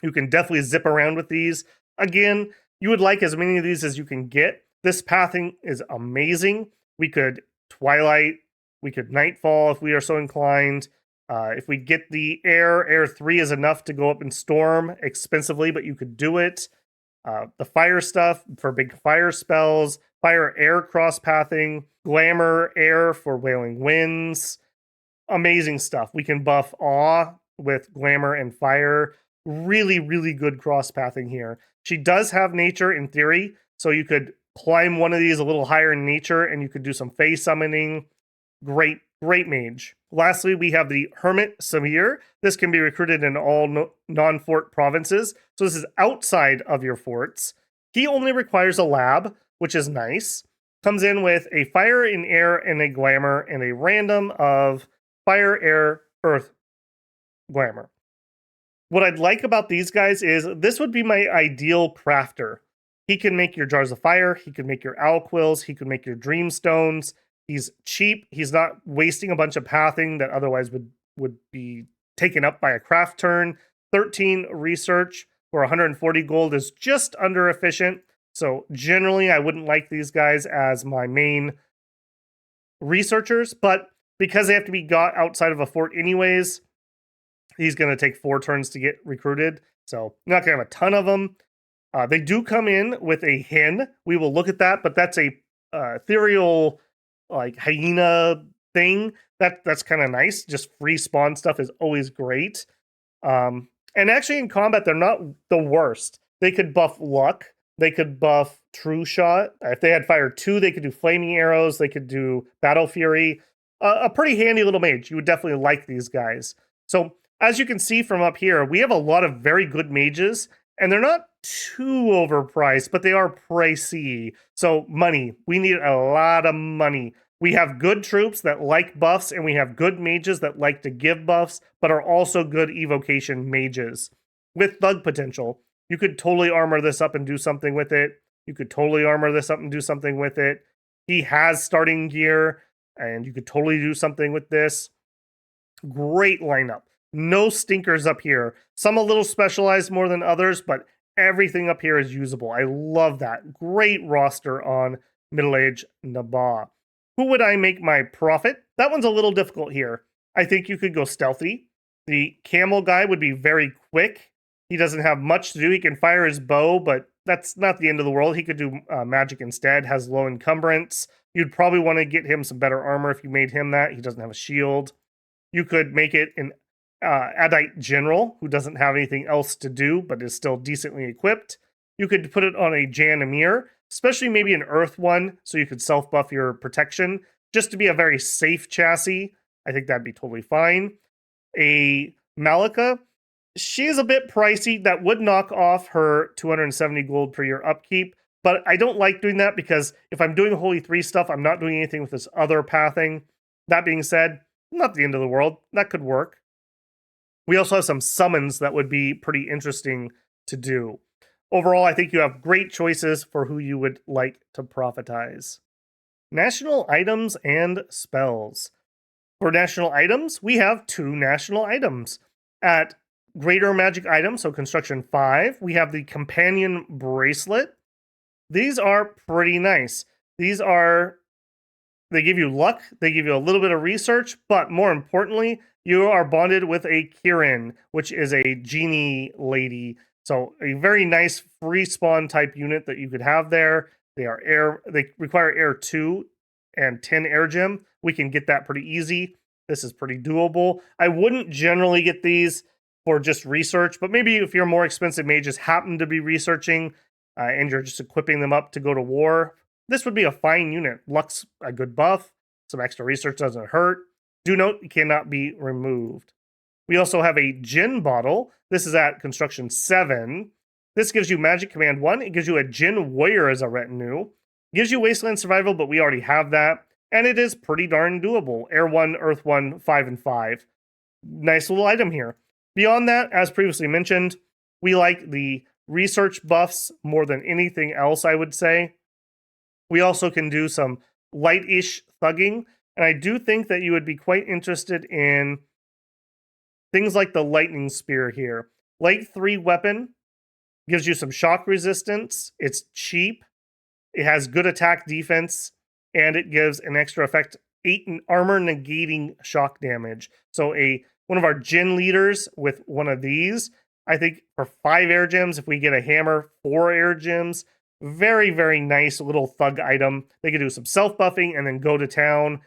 You can definitely zip around with these. Again, you would like as many of these as you can get. This pathing is amazing. We could Twilight, we could Nightfall if we are so inclined. If we get the air 3 is enough to go up and storm expensively, but you could do it. The fire stuff for big fire spells, fire air cross pathing, glamour air for wailing winds. Amazing stuff. We can buff awe with glamour and fire. Really, really good cross pathing here. She does have nature in theory, so you could climb one of these a little higher in nature and you could do some face summoning. Great mage. Lastly, we have the Hermit Samir. This can be recruited in all non-fort provinces. So this is outside of your forts. He only requires a lab, which is nice. Comes in with a fire, an air, and a glamour, and a random of fire, air, earth, glamour. What I'd like about these guys is this would be my ideal crafter. He can make your jars of fire, he can make your owl quills, he can make your dream stones. He's cheap, he's not wasting a bunch of pathing that otherwise would be taken up by a craft turn. 13 research for 140 gold is just under efficient. So generally I wouldn't like these guys as my main researchers, but because they have to be got outside of a fort anyways, he's going to take 4 turns to get recruited. So not going to have a ton of them. They do come in with a hen. We will look at that, but that's a ethereal like hyena thing. That's kind of nice. Just free spawn stuff is always great. And actually in combat, they're not the worst. They could buff luck. They could buff true shot. If they had fire 2, they could do flaming arrows. They could do battle fury. A pretty handy little mage. You would definitely like these guys. So as you can see from up here, we have a lot of very good mages, and they're not too overpriced, but they are pricey. So money. We need a lot of money. We have good troops that like buffs, and we have good mages that like to give buffs, but are also good evocation mages with thug potential. You could totally armor this up and do something with it. You could totally armor this up and do something with it. He has starting gear, and you could totally do something with this. Great lineup. No stinkers up here. Some a little specialized more than others, but everything up here is usable. I love that. Great roster on middle-aged Nabaa. Who would I make my prophet? That one's a little difficult here. I think you could go stealthy. The camel guy would be very quick. He doesn't have much to do. He can fire his bow, but that's not the end of the world. He could do magic instead, has low encumbrance. You'd probably want to get him some better armor if you made him that. He doesn't have a shield. You could make it an Avite general who doesn't have anything else to do, but is still decently equipped. You could put it on a Jan Amir, especially maybe an Earth one, so you could self-buff your protection, just to be a very safe chassis. I think that'd be totally fine. A Malika, she's a bit pricey. That would knock off her 270 gold per year upkeep, but I don't like doing that because if I'm doing Holy 3 stuff, I'm not doing anything with this other pathing. That being said, not the end of the world. That could work. We also have some summons that would be pretty interesting to do. Overall, I think you have great choices for who you would like to prophetize. National items and spells. For national items, we have 2 national items. At greater magic items, so construction 5, we have the companion bracelet. These are pretty nice. They give you luck, they give you a little bit of research, but more importantly, you are bonded with a Kirin, which is a genie lady. So a very nice free spawn type unit that you could have there. They require air 2 and 10 air gem. We can get that pretty easy. This is pretty doable. I wouldn't generally get these for just research, but maybe if your more expensive mages happen to be researching and you're just equipping them up to go to war, this would be a fine unit. Luck's a good buff. Some extra research doesn't hurt. Do note, it cannot be removed. We also have a Jinn bottle. This is at construction 7. This gives you magic command 1. It gives you a Jinn warrior as a retinue. It gives you wasteland survival, but we already have that. And it is pretty darn doable. Air 1, Earth 1, 5, and 5. Nice little item here. Beyond that, as previously mentioned, we like the research buffs more than anything else, I would say. We also can do some light-ish thugging, and I do think that you would be quite interested in things like the lightning spear here. Light 3 weapon gives you some shock resistance. It's cheap. It has good attack defense, and it gives an extra effect 8 in armor negating shock damage. So one of our Jinn leaders with one of these, I think for 5 air gems, if we get a hammer, 4 air gems. Very, very nice little thug item. They can do some self-buffing and then go to town.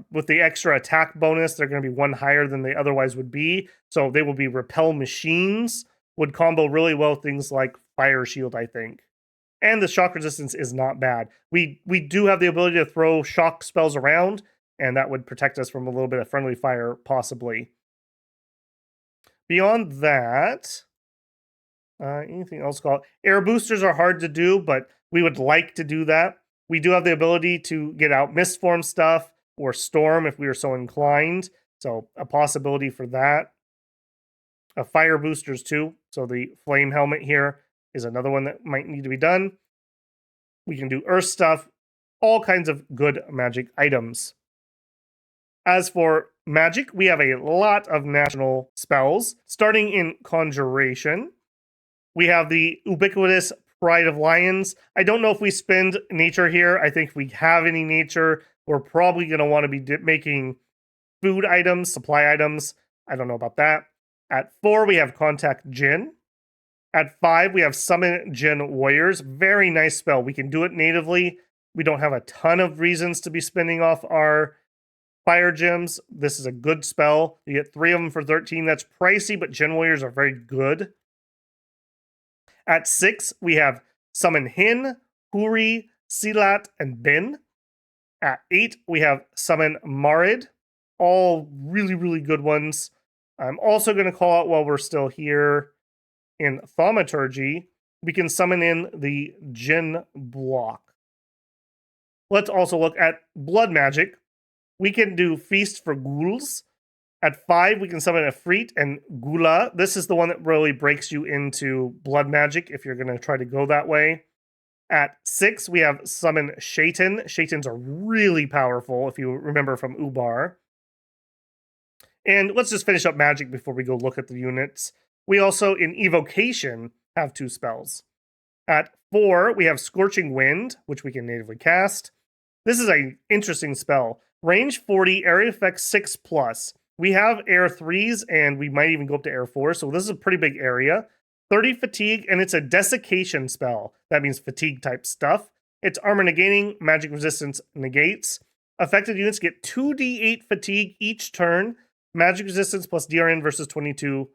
With the extra attack bonus, they're going to be 1 higher than they otherwise would be. So they will be repel machines. Would combo really well with things like Fire Shield, I think. And the shock resistance is not bad. We do have the ability to throw shock spells around, and that would protect us from a little bit of friendly fire, possibly. Beyond that... anything else called? Air boosters are hard to do, but we would like to do that. We do have the ability to get out mist form stuff or storm if we are so inclined. So a possibility for that. Fire boosters too. So the flame helmet here is another one that might need to be done. We can do earth stuff, all kinds of good magic items. As for magic, we have a lot of national spells, starting in Conjuration. We have the ubiquitous Pride of Lions. I don't know if we spend nature here. I think if we have any nature, we're probably going to want to be making food items, supply items. I don't know about that. At 4, we have Contact Jinn. At 5, we have Summon Jinn Warriors. Very nice spell. We can do it natively. We don't have a ton of reasons to be spending off our fire gems. This is a good spell. You get 3 of them for 13. That's pricey, but Jinn Warriors are very good. At 6, we have Summon Hin, Huri, Silat, and Bin. At 8, we have Summon Marid. All really, really good ones. I'm also going to call out while we're still here in Thaumaturgy, we can summon in the Jinn block. Let's also look at blood magic. We can do Feast for Ghouls. At 5, we can summon Efreet and Gula. This is the one that really breaks you into blood magic if you're going to try to go that way. At 6, we have summon Shaitan. Shaitans are really powerful, if you remember from Ubar. And let's just finish up magic before we go look at the units. We also, in Evocation, have 2 spells. At 4, we have Scorching Wind, which we can natively cast. This is an interesting spell. Range 40, area effect 6+. We have air 3s, and we might even go up to air 4, so this is a pretty big area. 30 fatigue, and it's a desiccation spell. That means fatigue type stuff. It's armor negating, magic resistance negates. Affected units get 2d8 fatigue each turn. Magic resistance plus DRN versus 22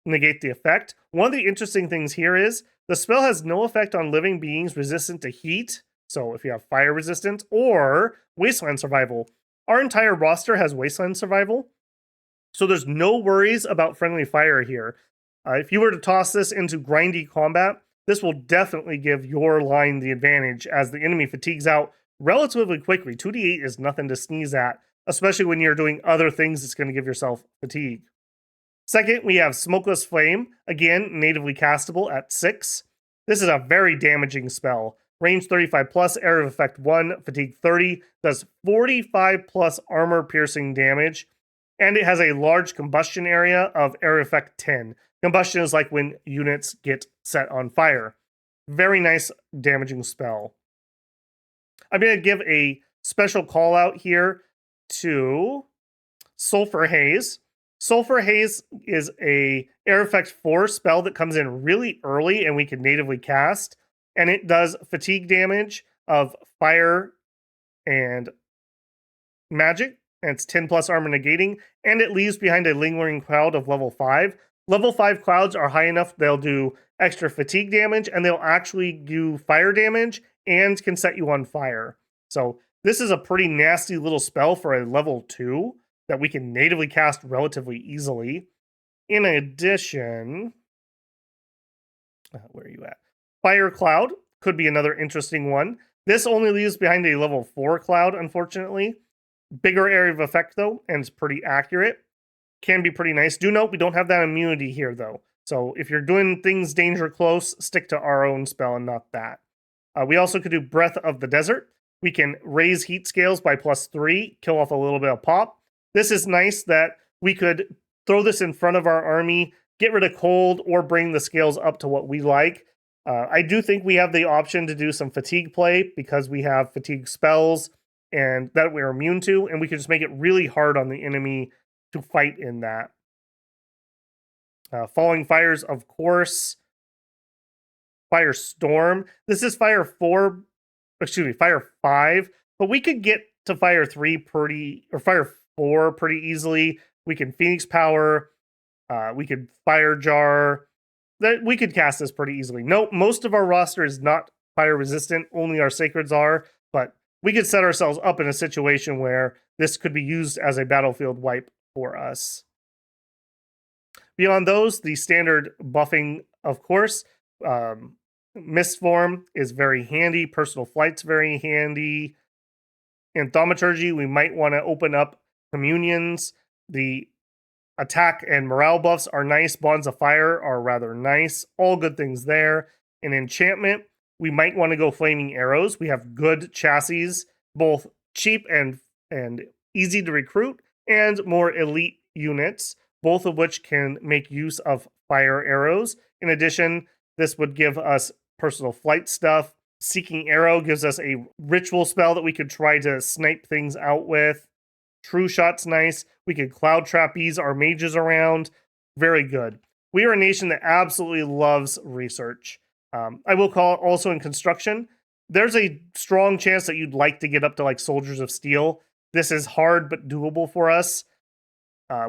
negate the effect. One of the interesting things here is the spell has no effect on living beings resistant to heat. So if you have fire resistance or wasteland survival, our entire roster has wasteland survival. So there's no worries about friendly fire here. If you were to toss this into grindy combat, this will definitely give your line the advantage as the enemy fatigues out relatively quickly. 2d8 is nothing to sneeze at, especially when you're doing other things that's going to give yourself fatigue. Second, we have Smokeless Flame, again, natively castable at 6. This is a very damaging spell. Range 35+, area of effect 1, fatigue 30, does 45+ armor piercing damage, and it has a large combustion area of area effect 10. Combustion is like when units get set on fire. Very nice damaging spell. I'm going to give a special call out here to Sulfur Haze. Sulfur Haze is a air effect 4 spell that comes in really early and we can natively cast. And it does fatigue damage of fire and magic. And it's 10+ armor negating. And it leaves behind a lingering cloud of level 5. Level 5 clouds are high enough, they'll do extra fatigue damage, and they'll actually do fire damage and can set you on fire. So this is a pretty nasty little spell for a level 2 that we can natively cast relatively easily. In addition, where are you at? Fire Cloud could be another interesting one. This only leaves behind a level 4 cloud, unfortunately. Bigger area of effect, though, and it's pretty accurate. Can be pretty nice. Do note we don't have that immunity here, though. So if you're doing things danger close, stick to our own spell and not that. We also could do Breath of the Desert. We can raise heat scales by +3, kill off a little bit of pop. This is nice that we could throw this in front of our army, get rid of cold, or bring the scales up to what we like. I do think we have the option to do some fatigue play because we have fatigue spells and that we're immune to, and we can just make it really hard on the enemy to fight in that. Falling Fires, of course. Firestorm. This is Fire 5, but we could get to Fire 3 Fire 4 pretty easily. We can Phoenix Power. We could Fire Jar. We could cast this pretty easily. No, most of our roster is not fire resistant. Only our Sacreds are, but we could set ourselves up in a situation where this could be used as a battlefield wipe for us. Beyond those, the standard buffing, of course. Mist form is very handy. Personal flight's very handy. In thaumaturgy, we might want to open up communions. The attack and morale buffs are nice. Bonds of fire are rather nice. All good things there. In enchantment, we might want to go flaming arrows. We have good chassis, both cheap and easy to recruit, and more elite units, both of which can make use of fire arrows. In addition, this would give us personal flight stuff. Seeking Arrow gives us a ritual spell that we could try to snipe things out with. True Shot's nice. We could Cloud Trapeze our mages around. Very good. We are a nation that absolutely loves research. I will call also in construction, there's a strong chance that you'd like to get up to like Soldiers of Steel. This is hard but doable for us.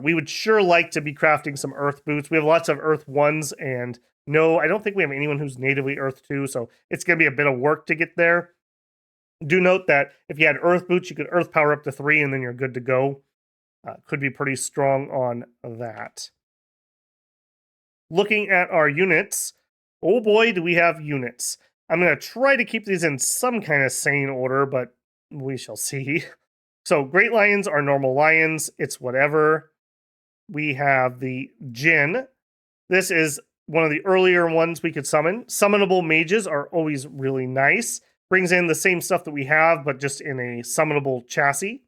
We would sure like to be crafting some Earth boots. We have lots of Earth 1s, and no, I don't think we have anyone who's natively Earth 2, so it's going to be a bit of work to get there. Do note that if you had Earth boots, you could Earth power up to 3, and then you're good to go. Could be pretty strong on that. Looking at our units, oh boy, do we have units. I'm going to try to keep these in some kind of sane order, but we shall see. So Great Lions are normal lions. It's whatever. We have the Jinn. This is one of the earlier ones we could summon. Summonable mages are always really nice. Brings in the same stuff that we have, but just in a summonable chassis.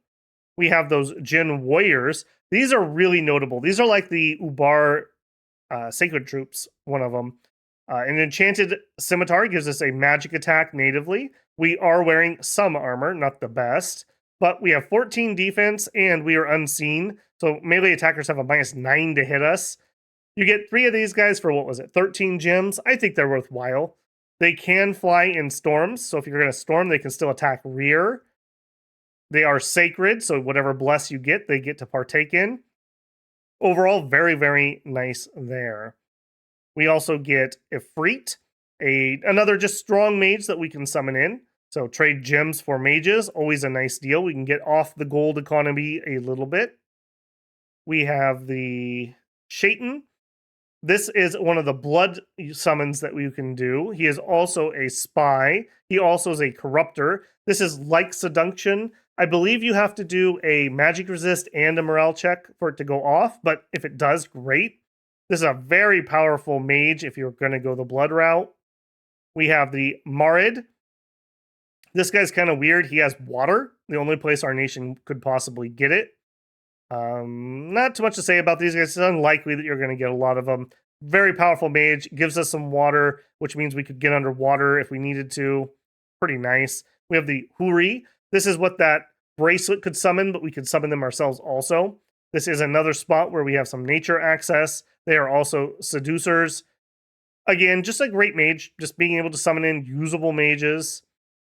We have those Jinn warriors. These are really notable. These are like the Ubar Sacred Troops, one of them. An enchanted scimitar gives us a magic attack natively. We are wearing some armor, not the best. But we have 14 defense, and we are unseen. So melee attackers have a -9 to hit us. You get 3 of these guys for, what was it, 13 gems? I think they're worthwhile. They can fly in storms, so if you're going to storm, they can still attack rear. They are sacred, so whatever bless you get, they get to partake in. Overall, very, very nice there. We also get Ifrit, another just strong mage that we can summon in. So trade gems for mages, always a nice deal. We can get off the gold economy a little bit. We have the Shaitan. This is one of the blood summons that we can do. He is also a spy. He also is a corruptor. This is like Seduction. I believe you have to do a magic resist and a morale check for it to go off, but if it does, great. This is a very powerful mage if you're going to go the blood route. We have the Marid. This guy's kind of weird. He has water, the only place our nation could possibly get it. Not too much to say about these guys. It's unlikely that you're going to get a lot of them. Very powerful mage. Gives us some water, which means we could get underwater if we needed to. Pretty nice. We have the Huri. This is what that bracelet could summon, but we could summon them ourselves also. This is another spot where we have some nature access. They are also seducers. Again, just a great mage. Just being able to summon in usable mages.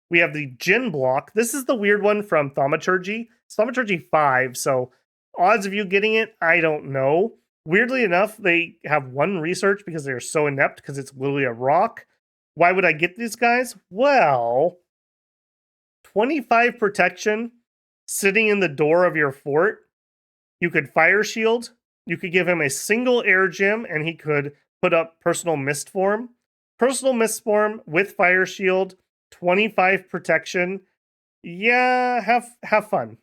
We have the Jinn block. This is the weird one from Thaumaturgy. It's Thaumaturgy 5, so odds of you getting it, I don't know. Weirdly enough, they have 1 research because they're so inept because it's literally a rock. Why would I get these guys? Well, 25 protection sitting in the door of your fort. You could fire shield. You could give him a single air gem and he could put up personal mist form. Personal mist form with fire shield. 25 protection. Yeah, have fun.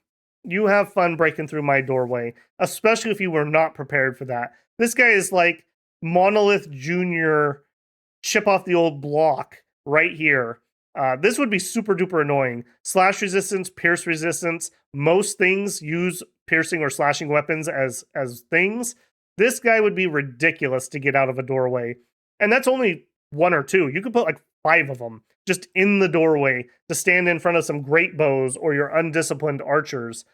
You have fun breaking through my doorway, especially if you were not prepared for that. This guy is like Monolith Jr. chip off the old block right here. This would be super duper annoying. Slash resistance, pierce resistance. Most things use piercing or slashing weapons as things. This guy would be ridiculous to get out of a doorway. And that's only 1 or 2. You could put like 5 of them just in the doorway to stand in front of some great bows or your undisciplined archers.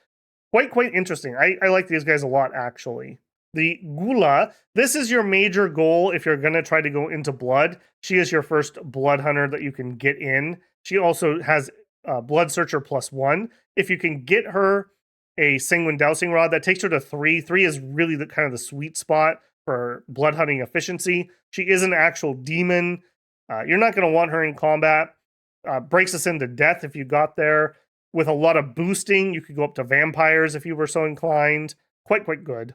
Quite interesting. I like these guys a lot, actually. The Gula, this is your major goal if you're going to try to go into blood. She is your first blood hunter that you can get in. She also has Blood Searcher +1. If you can get her a Sanguine Dowsing Rod, that takes her to 3. 3 is really the kind of the sweet spot for blood hunting efficiency. She is an actual demon. You're not going to want her in combat. Breaks us into death if you got there. With a lot of boosting, you could go up to vampires if you were so inclined. Quite good.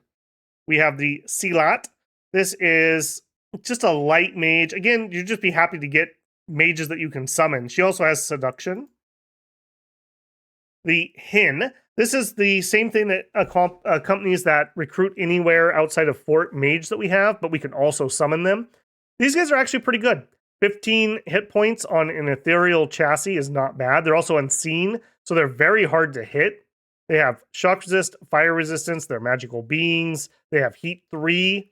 We have the Silat. This is just a light mage. Again, you'd just be happy to get mages that you can summon. She also has seduction. The Hin. This is the same thing that companies that recruit anywhere outside of Fort Mage that we have, but we can also summon them. These guys are actually pretty good. 15 hit points on an ethereal chassis is not bad. They're also unseen, so they're very hard to hit. They have shock resist, fire resistance, they're magical beings. They have heat 3.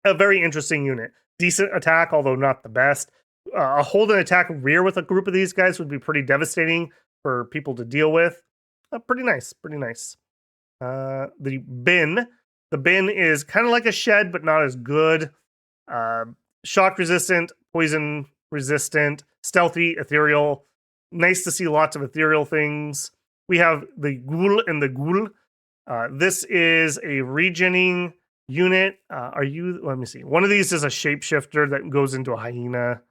A very interesting unit. Decent attack, although not the best. A hold and attack rear with a group of these guys would be pretty devastating for people to deal with. Pretty nice, pretty nice. The bin. The bin is kind of like a shed, but not as good. Shock resistant, poison resistant, stealthy, ethereal. Nice to see lots of ethereal things. We have the ghoul and the ghoul. This is a regening unit. Let me see. One of these is a shapeshifter that goes into a hyena.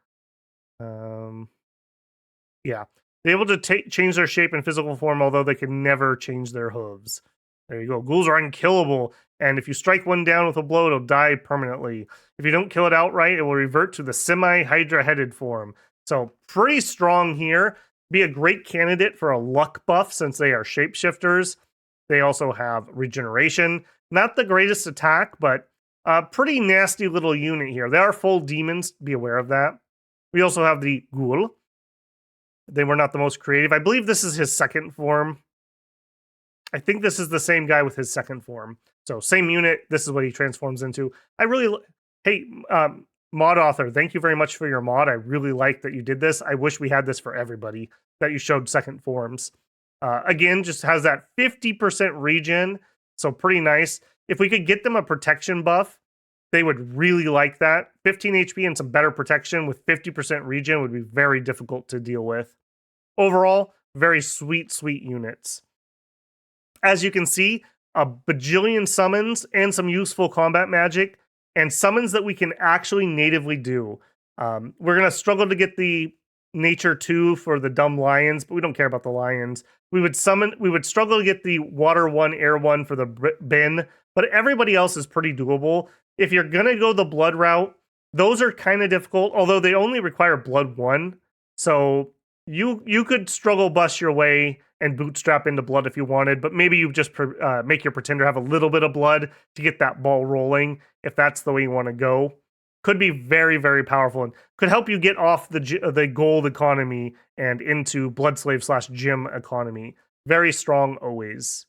Yeah. They're able to change their shape and physical form, although they can never change their hooves. There you go. Ghouls are unkillable, and if you strike one down with a blow, it'll die permanently. If you don't kill it outright, it will revert to the semi-hydra-headed form. So pretty strong here. Be a great candidate for a luck buff since they are shapeshifters. They also have regeneration. Not the greatest attack, but a pretty nasty little unit here. They are full demons. Be aware of that. We also have the ghoul. They were not the most creative. I believe this is his second form. I think this is the same guy with his second form. So same unit. This is what he transforms into. Hey, mod author, thank you very much for your mod. I really like that you did this. I wish we had this for everybody, that you showed second forms. Again, just has that 50% regen. So pretty nice. If we could get them a protection buff, they would really like that. 15 HP and some better protection with 50% regen would be very difficult to deal with. Overall, very sweet, sweet units. As you can see, a bajillion summons and some useful combat magic, and summons that we can actually natively do. We're going to struggle to get the Nature 2 for the dumb lions, but we don't care about the lions. We would struggle to get the Water 1, Air 1 for the bin, but everybody else is pretty doable. If you're going to go the blood route, those are kind of difficult, although they only require blood 1. So you could struggle bust your way and bootstrap into blood if you wanted, but maybe you just make your pretender have a little bit of blood to get that ball rolling, if that's the way you want to go. Could be very, very powerful and could help you get off the gold economy and into blood slave / gym economy. Very strong always.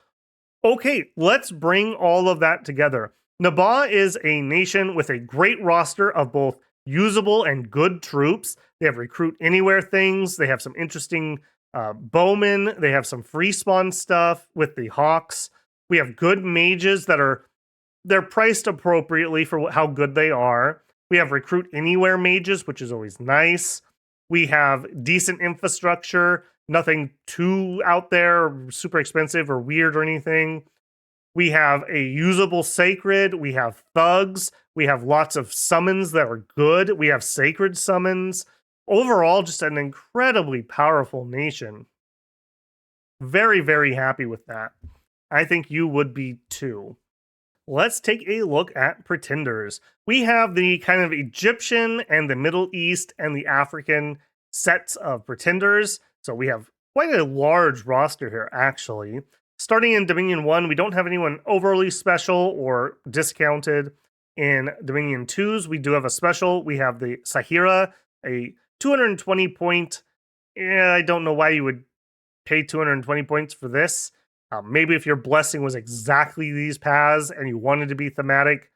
Okay, let's bring all of that together. Nabaa is a nation with a great roster of both usable and good troops. They have recruit anywhere things. They have some interesting bowmen. They have some free spawn stuff with the hawks. We have good mages they're priced appropriately for how good they are. We have recruit anywhere mages, which is always nice. We have decent infrastructure, nothing too out there, super expensive or weird or anything. We have a usable sacred. We have thugs. We have lots of summons that are good. We have sacred summons. Overall, just an incredibly powerful nation. Very, very happy with that. I think you would be too. Let's take a look at pretenders. We have the kind of Egyptian and the Middle East and the African sets of pretenders. So we have quite a large roster here, actually. Starting in Dominion 1, we don't have anyone overly special or discounted. In Dominion 2s, we do have a special. We have the Sahira, a 220 point. I don't know why you would pay 220 points for this. Maybe if your blessing was exactly these paths and you wanted to be thematic,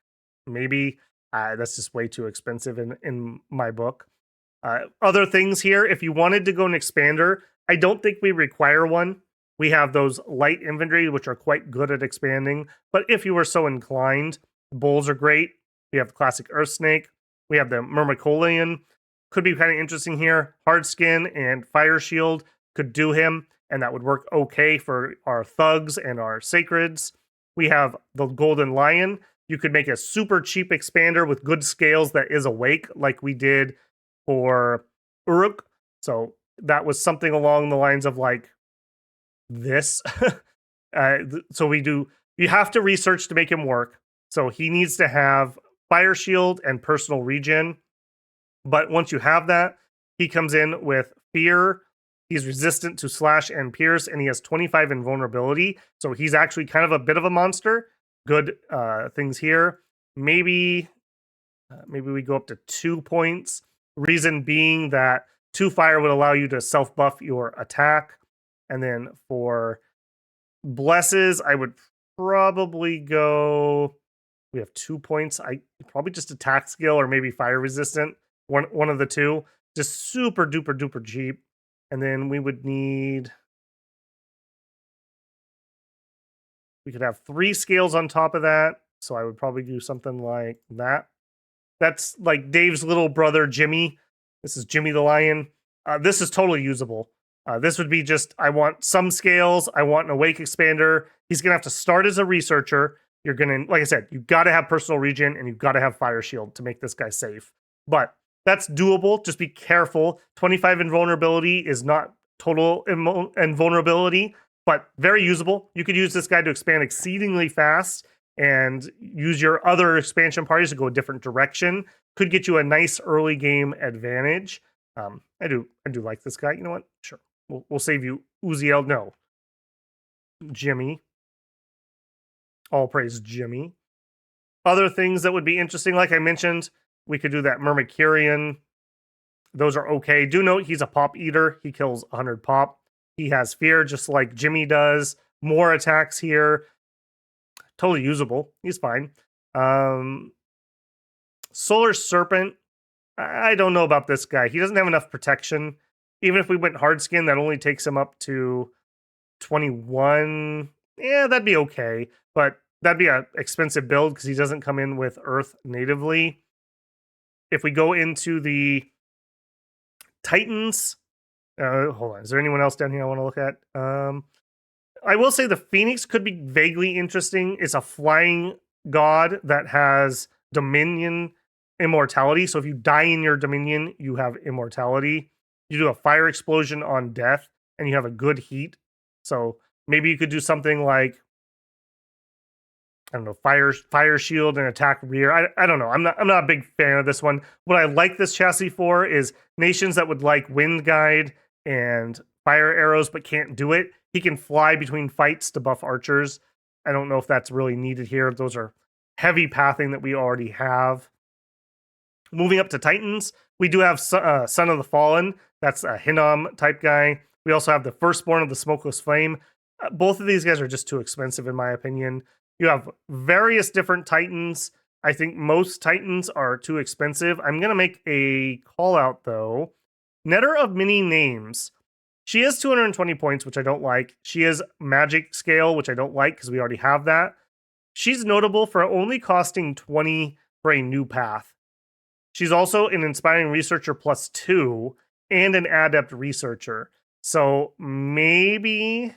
maybe that's just way too expensive in my book. Other things here, if you wanted to go an expander, I don't think we require one. We have those light infantry, which are quite good at expanding. But if you were so inclined, the bulls are great. We have the classic Earth Snake. We have the Myrmicolian. Could be kind of interesting here. Hard Skin and Fire Shield could do him, and that would work okay for our thugs and our sacreds. We have the Golden Lion. You could make a super cheap expander with good scales that is awake, like we did for Uruk. So that was something along the lines of like this. So you have to research to make him work. So he needs to have Fire Shield and personal regen. But once you have that, He comes in with fear. He's resistant to slash and pierce, and he has 25 invulnerability. So he's actually kind of a bit of a monster. Good things here. Maybe we go up to 2 points. Reason being that 2 fire would allow you to self-buff your attack. And then for blesses, I would probably go... We have 2 points. I probably just attack skill or maybe fire resistant. One of the two. Just super duper duper cheap. And then we would need... We could have 3 scales on top of that. So I would probably do something like that. That's like Dave's little brother, Jimmy. This is Jimmy the Lion. This is totally usable. This would be just, I want some scales. I want an awake expander. He's going to have to start as a researcher. You're going to, like I said, you've got to have personal regen and you've got to have fire shield to make this guy safe. But that's doable. Just be careful. 25 invulnerability is not total invulnerability, but very usable. You could use this guy to expand exceedingly fast and use your other expansion parties to go a different direction. Could get you a nice early game advantage. I do like this guy. You know what? Sure. We'll save you Uziel. No. Jimmy. All praise Jimmy. Other things that would be interesting, like I mentioned, we could do that Myrmidonian. Those are okay. Do note he's a pop eater. He kills 100 pop. He has fear just like Jimmy does. More attacks here. Totally usable. He's fine. Solar Serpent. I don't know about this guy. He doesn't have enough protection. Even if we went hard skin, that only takes him up to 21. Yeah, that'd be okay. But that'd be an expensive build because he doesn't come in with Earth natively. If we go into the Titans, hold on. Is there anyone else down here I want to look at? I will say the Phoenix could be vaguely interesting. It's a flying god that has Dominion immortality. So if you die in your Dominion, you have immortality. You do a fire explosion on death, and you have a good heat. So maybe you could do something like, I don't know, fire shield and attack rear. I don't know. I'm not a big fan of this one. What I like this chassis for is nations that would like wind guide and fire arrows but can't do it. He can fly between fights to buff archers. I don't know if that's really needed here. Those are heavy pathing that we already have. Moving up to Titans, we do have Son of the Fallen. That's a Hinnom type guy. We also have the Firstborn of the Smokeless Flame. Both of these guys are just too expensive in my opinion. You have various different Titans. I think most Titans are too expensive. I'm going to make a call out though. Netter of Many Names. She has 220 points, which I don't like. She is magic scale, which I don't like because we already have that. She's notable for only costing 20 for a new path. She's also an Inspiring Researcher +2 and an Adept Researcher. So maybe,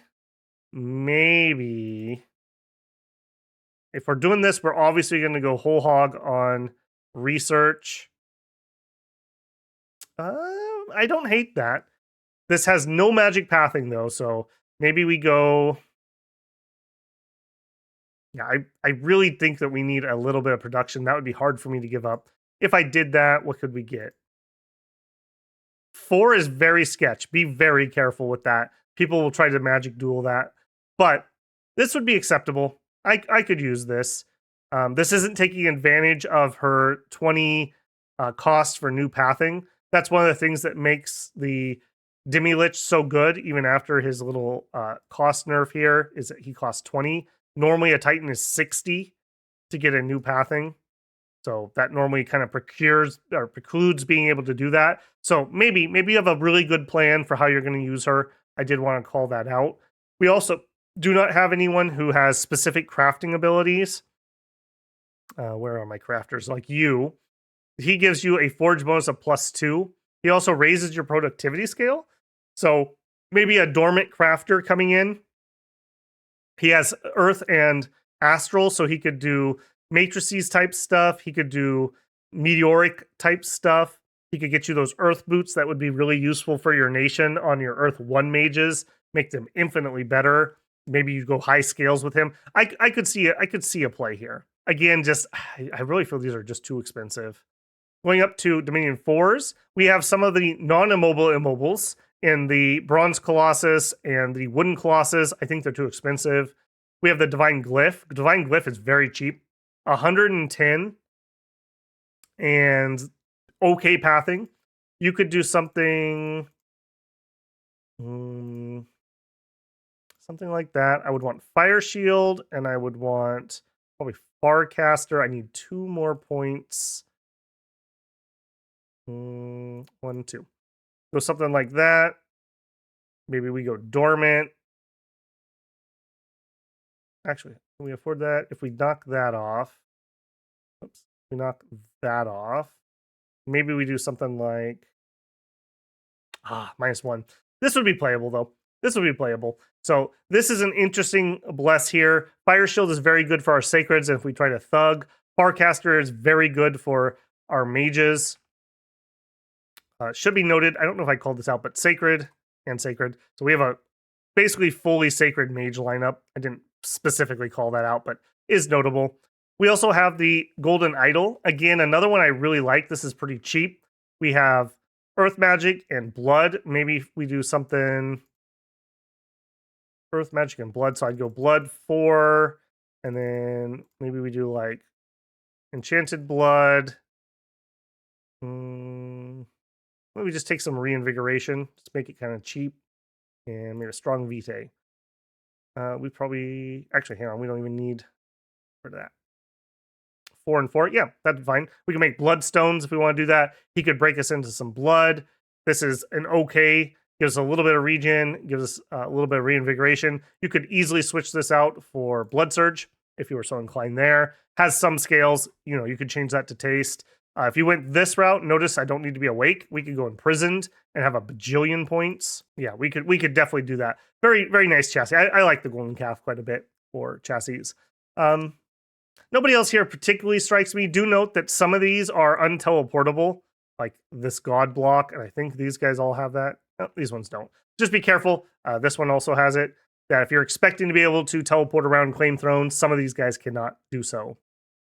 if we're doing this, we're obviously going to go whole hog on research. I don't hate that. This has no magic pathing though, so maybe we go... Yeah, I really think that we need a little bit of production. That would be hard for me to give up. If I did that, what could we get? 4 is very sketch. Be very careful with that. People will try to magic duel that. But this would be acceptable. I could use this. This isn't taking advantage of her 20 cost for new pathing. That's one of the things that makes the Demi-Lich so good, even after his little cost nerf here, is that he costs 20. Normally a Titan is 60 to get a new pathing. So that normally kind of precludes being able to do that. So maybe you have a really good plan for how you're going to use her. I did want to call that out. We also do not have anyone who has specific crafting abilities. Where are my crafters? Like you. He gives you a forge bonus of +2. He also raises your productivity scale. So maybe a dormant crafter coming in. He has earth and astral, so he could do matrices type stuff. He could do meteoric type stuff. He could get you those earth boots that would be really useful for your nation on your earth 1 mages, make them infinitely better. Maybe you go high scales with him. I could see a play here. Again, I really feel these are just too expensive. Going up to Dominion 4s, we have some of the non-immobile immobiles in the Bronze Colossus and the Wooden Colossus. I think they're too expensive. We have the Divine Glyph. Divine Glyph is very cheap. 110 and okay pathing. You could do something something like that. I would want Fire Shield, and I would want probably Farcaster. I need 2 more points. 1, 2. Go something like that. Maybe we go Dormant. Actually, can we afford that? If we knock that off. Oops. We knock that off. Maybe we do something like -1. This would be playable, though. This would be playable. So this is an interesting bless here. Fire Shield is very good for our Sacreds, and if we try to Thug. Farcaster is very good for our Mages. Should be noted, I don't know if I called this out, but Sacred and Sacred. So we have a basically fully Sacred Mage lineup. I didn't specifically call that out, but is notable. We also have the Golden Idol. Again, another one I really like. This is pretty cheap. We have Earth Magic and Blood. Maybe we do something Earth Magic and Blood. So I'd go Blood 4, and then maybe we do like Enchanted Blood. Maybe just take some Reinvigoration. Just make it kind of cheap. And maybe a Strong Vitae. We probably... Actually, hang on. We don't even need for that. 4 and 4. Yeah, that's fine. We can make Bloodstones if we want to do that. He could break us into some blood. This is an okay. Gives us a little bit of regen. Gives us a little bit of Reinvigoration. You could easily switch this out for Blood Surge if you were so inclined there. Has some scales. You know, you could change that to taste. If you went this route, notice I don't need to be awake. We could go Imprisoned and have a bajillion points. Yeah, we could definitely do that. Very, very nice chassis. I like the Golden Calf quite a bit for chassis. Nobody else here particularly strikes me. Do note that some of these are unteleportable, like this God Block, and I think these guys all have that. No, these ones don't. Just be careful. This one also has it, that if you're expecting to be able to teleport around and claim thrones, some of these guys cannot do so.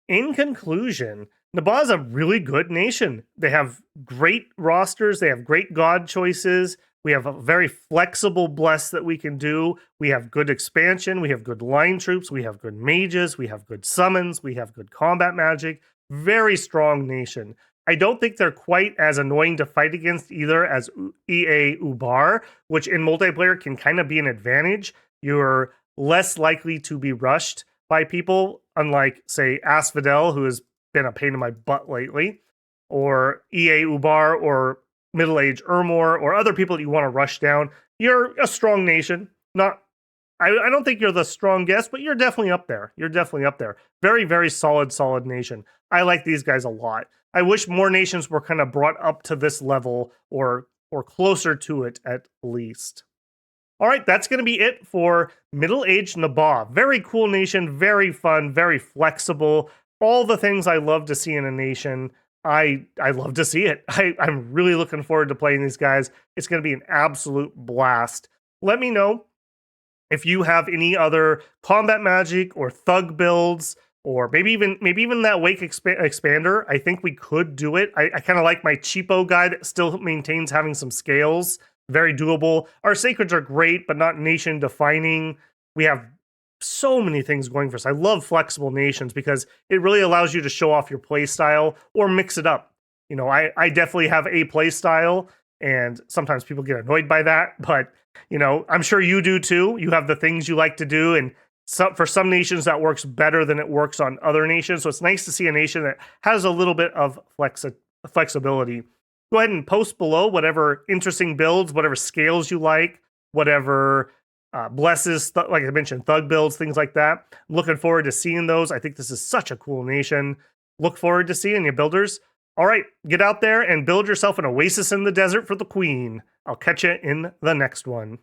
In conclusion, Nabaa is a really good nation. They have great rosters. They have great god choices. We have a very flexible bless that we can do. We have good expansion. We have good line troops. We have good mages. We have good summons. We have good combat magic. Very strong nation. I don't think they're quite as annoying to fight against either as EA Ubar, which in multiplayer can kind of be an advantage. You're less likely to be rushed by people, unlike, say, Asphodel, who has been a pain in my butt lately, or EA Ubar, or middle-aged Ermor, or other people that you want to rush down. You're a strong nation. I don't think you're the strongest, but you're definitely up there. You're definitely up there. Very, very solid nation. I like these guys a lot. I wish more nations were kind of brought up to this level, or closer to it at least. All right, that's going to be it for middle-aged Nabaa. Very cool nation, very fun, very flexible. All the things I love to see in a nation. I love to see it. I'm really looking forward to playing these guys. It's going to be an absolute blast. Let me know if you have any other combat magic or thug builds, or maybe even that Wake expander. I think we could do it. I kind of like my cheapo guy that still maintains having some scales. Very doable. Our Sacreds are great, but not nation defining. We have so many things going for us. I love flexible nations because it really allows you to show off your play style or mix it up. You know, I definitely have a play style, and sometimes people get annoyed by that, but you know, I'm sure you do too. You have the things you like to do, and for some nations that works better than it works on other nations. So it's nice to see a nation that has a little bit of flexibility. Go ahead and post below whatever interesting builds, whatever scales you like, whatever blesses, like I mentioned, thug builds, things like that. I'm looking forward to seeing those. I think this is such a cool nation. Look forward to seeing you, builders. All right, get out there and build yourself an oasis in the desert for the queen. I'll catch you in the next one.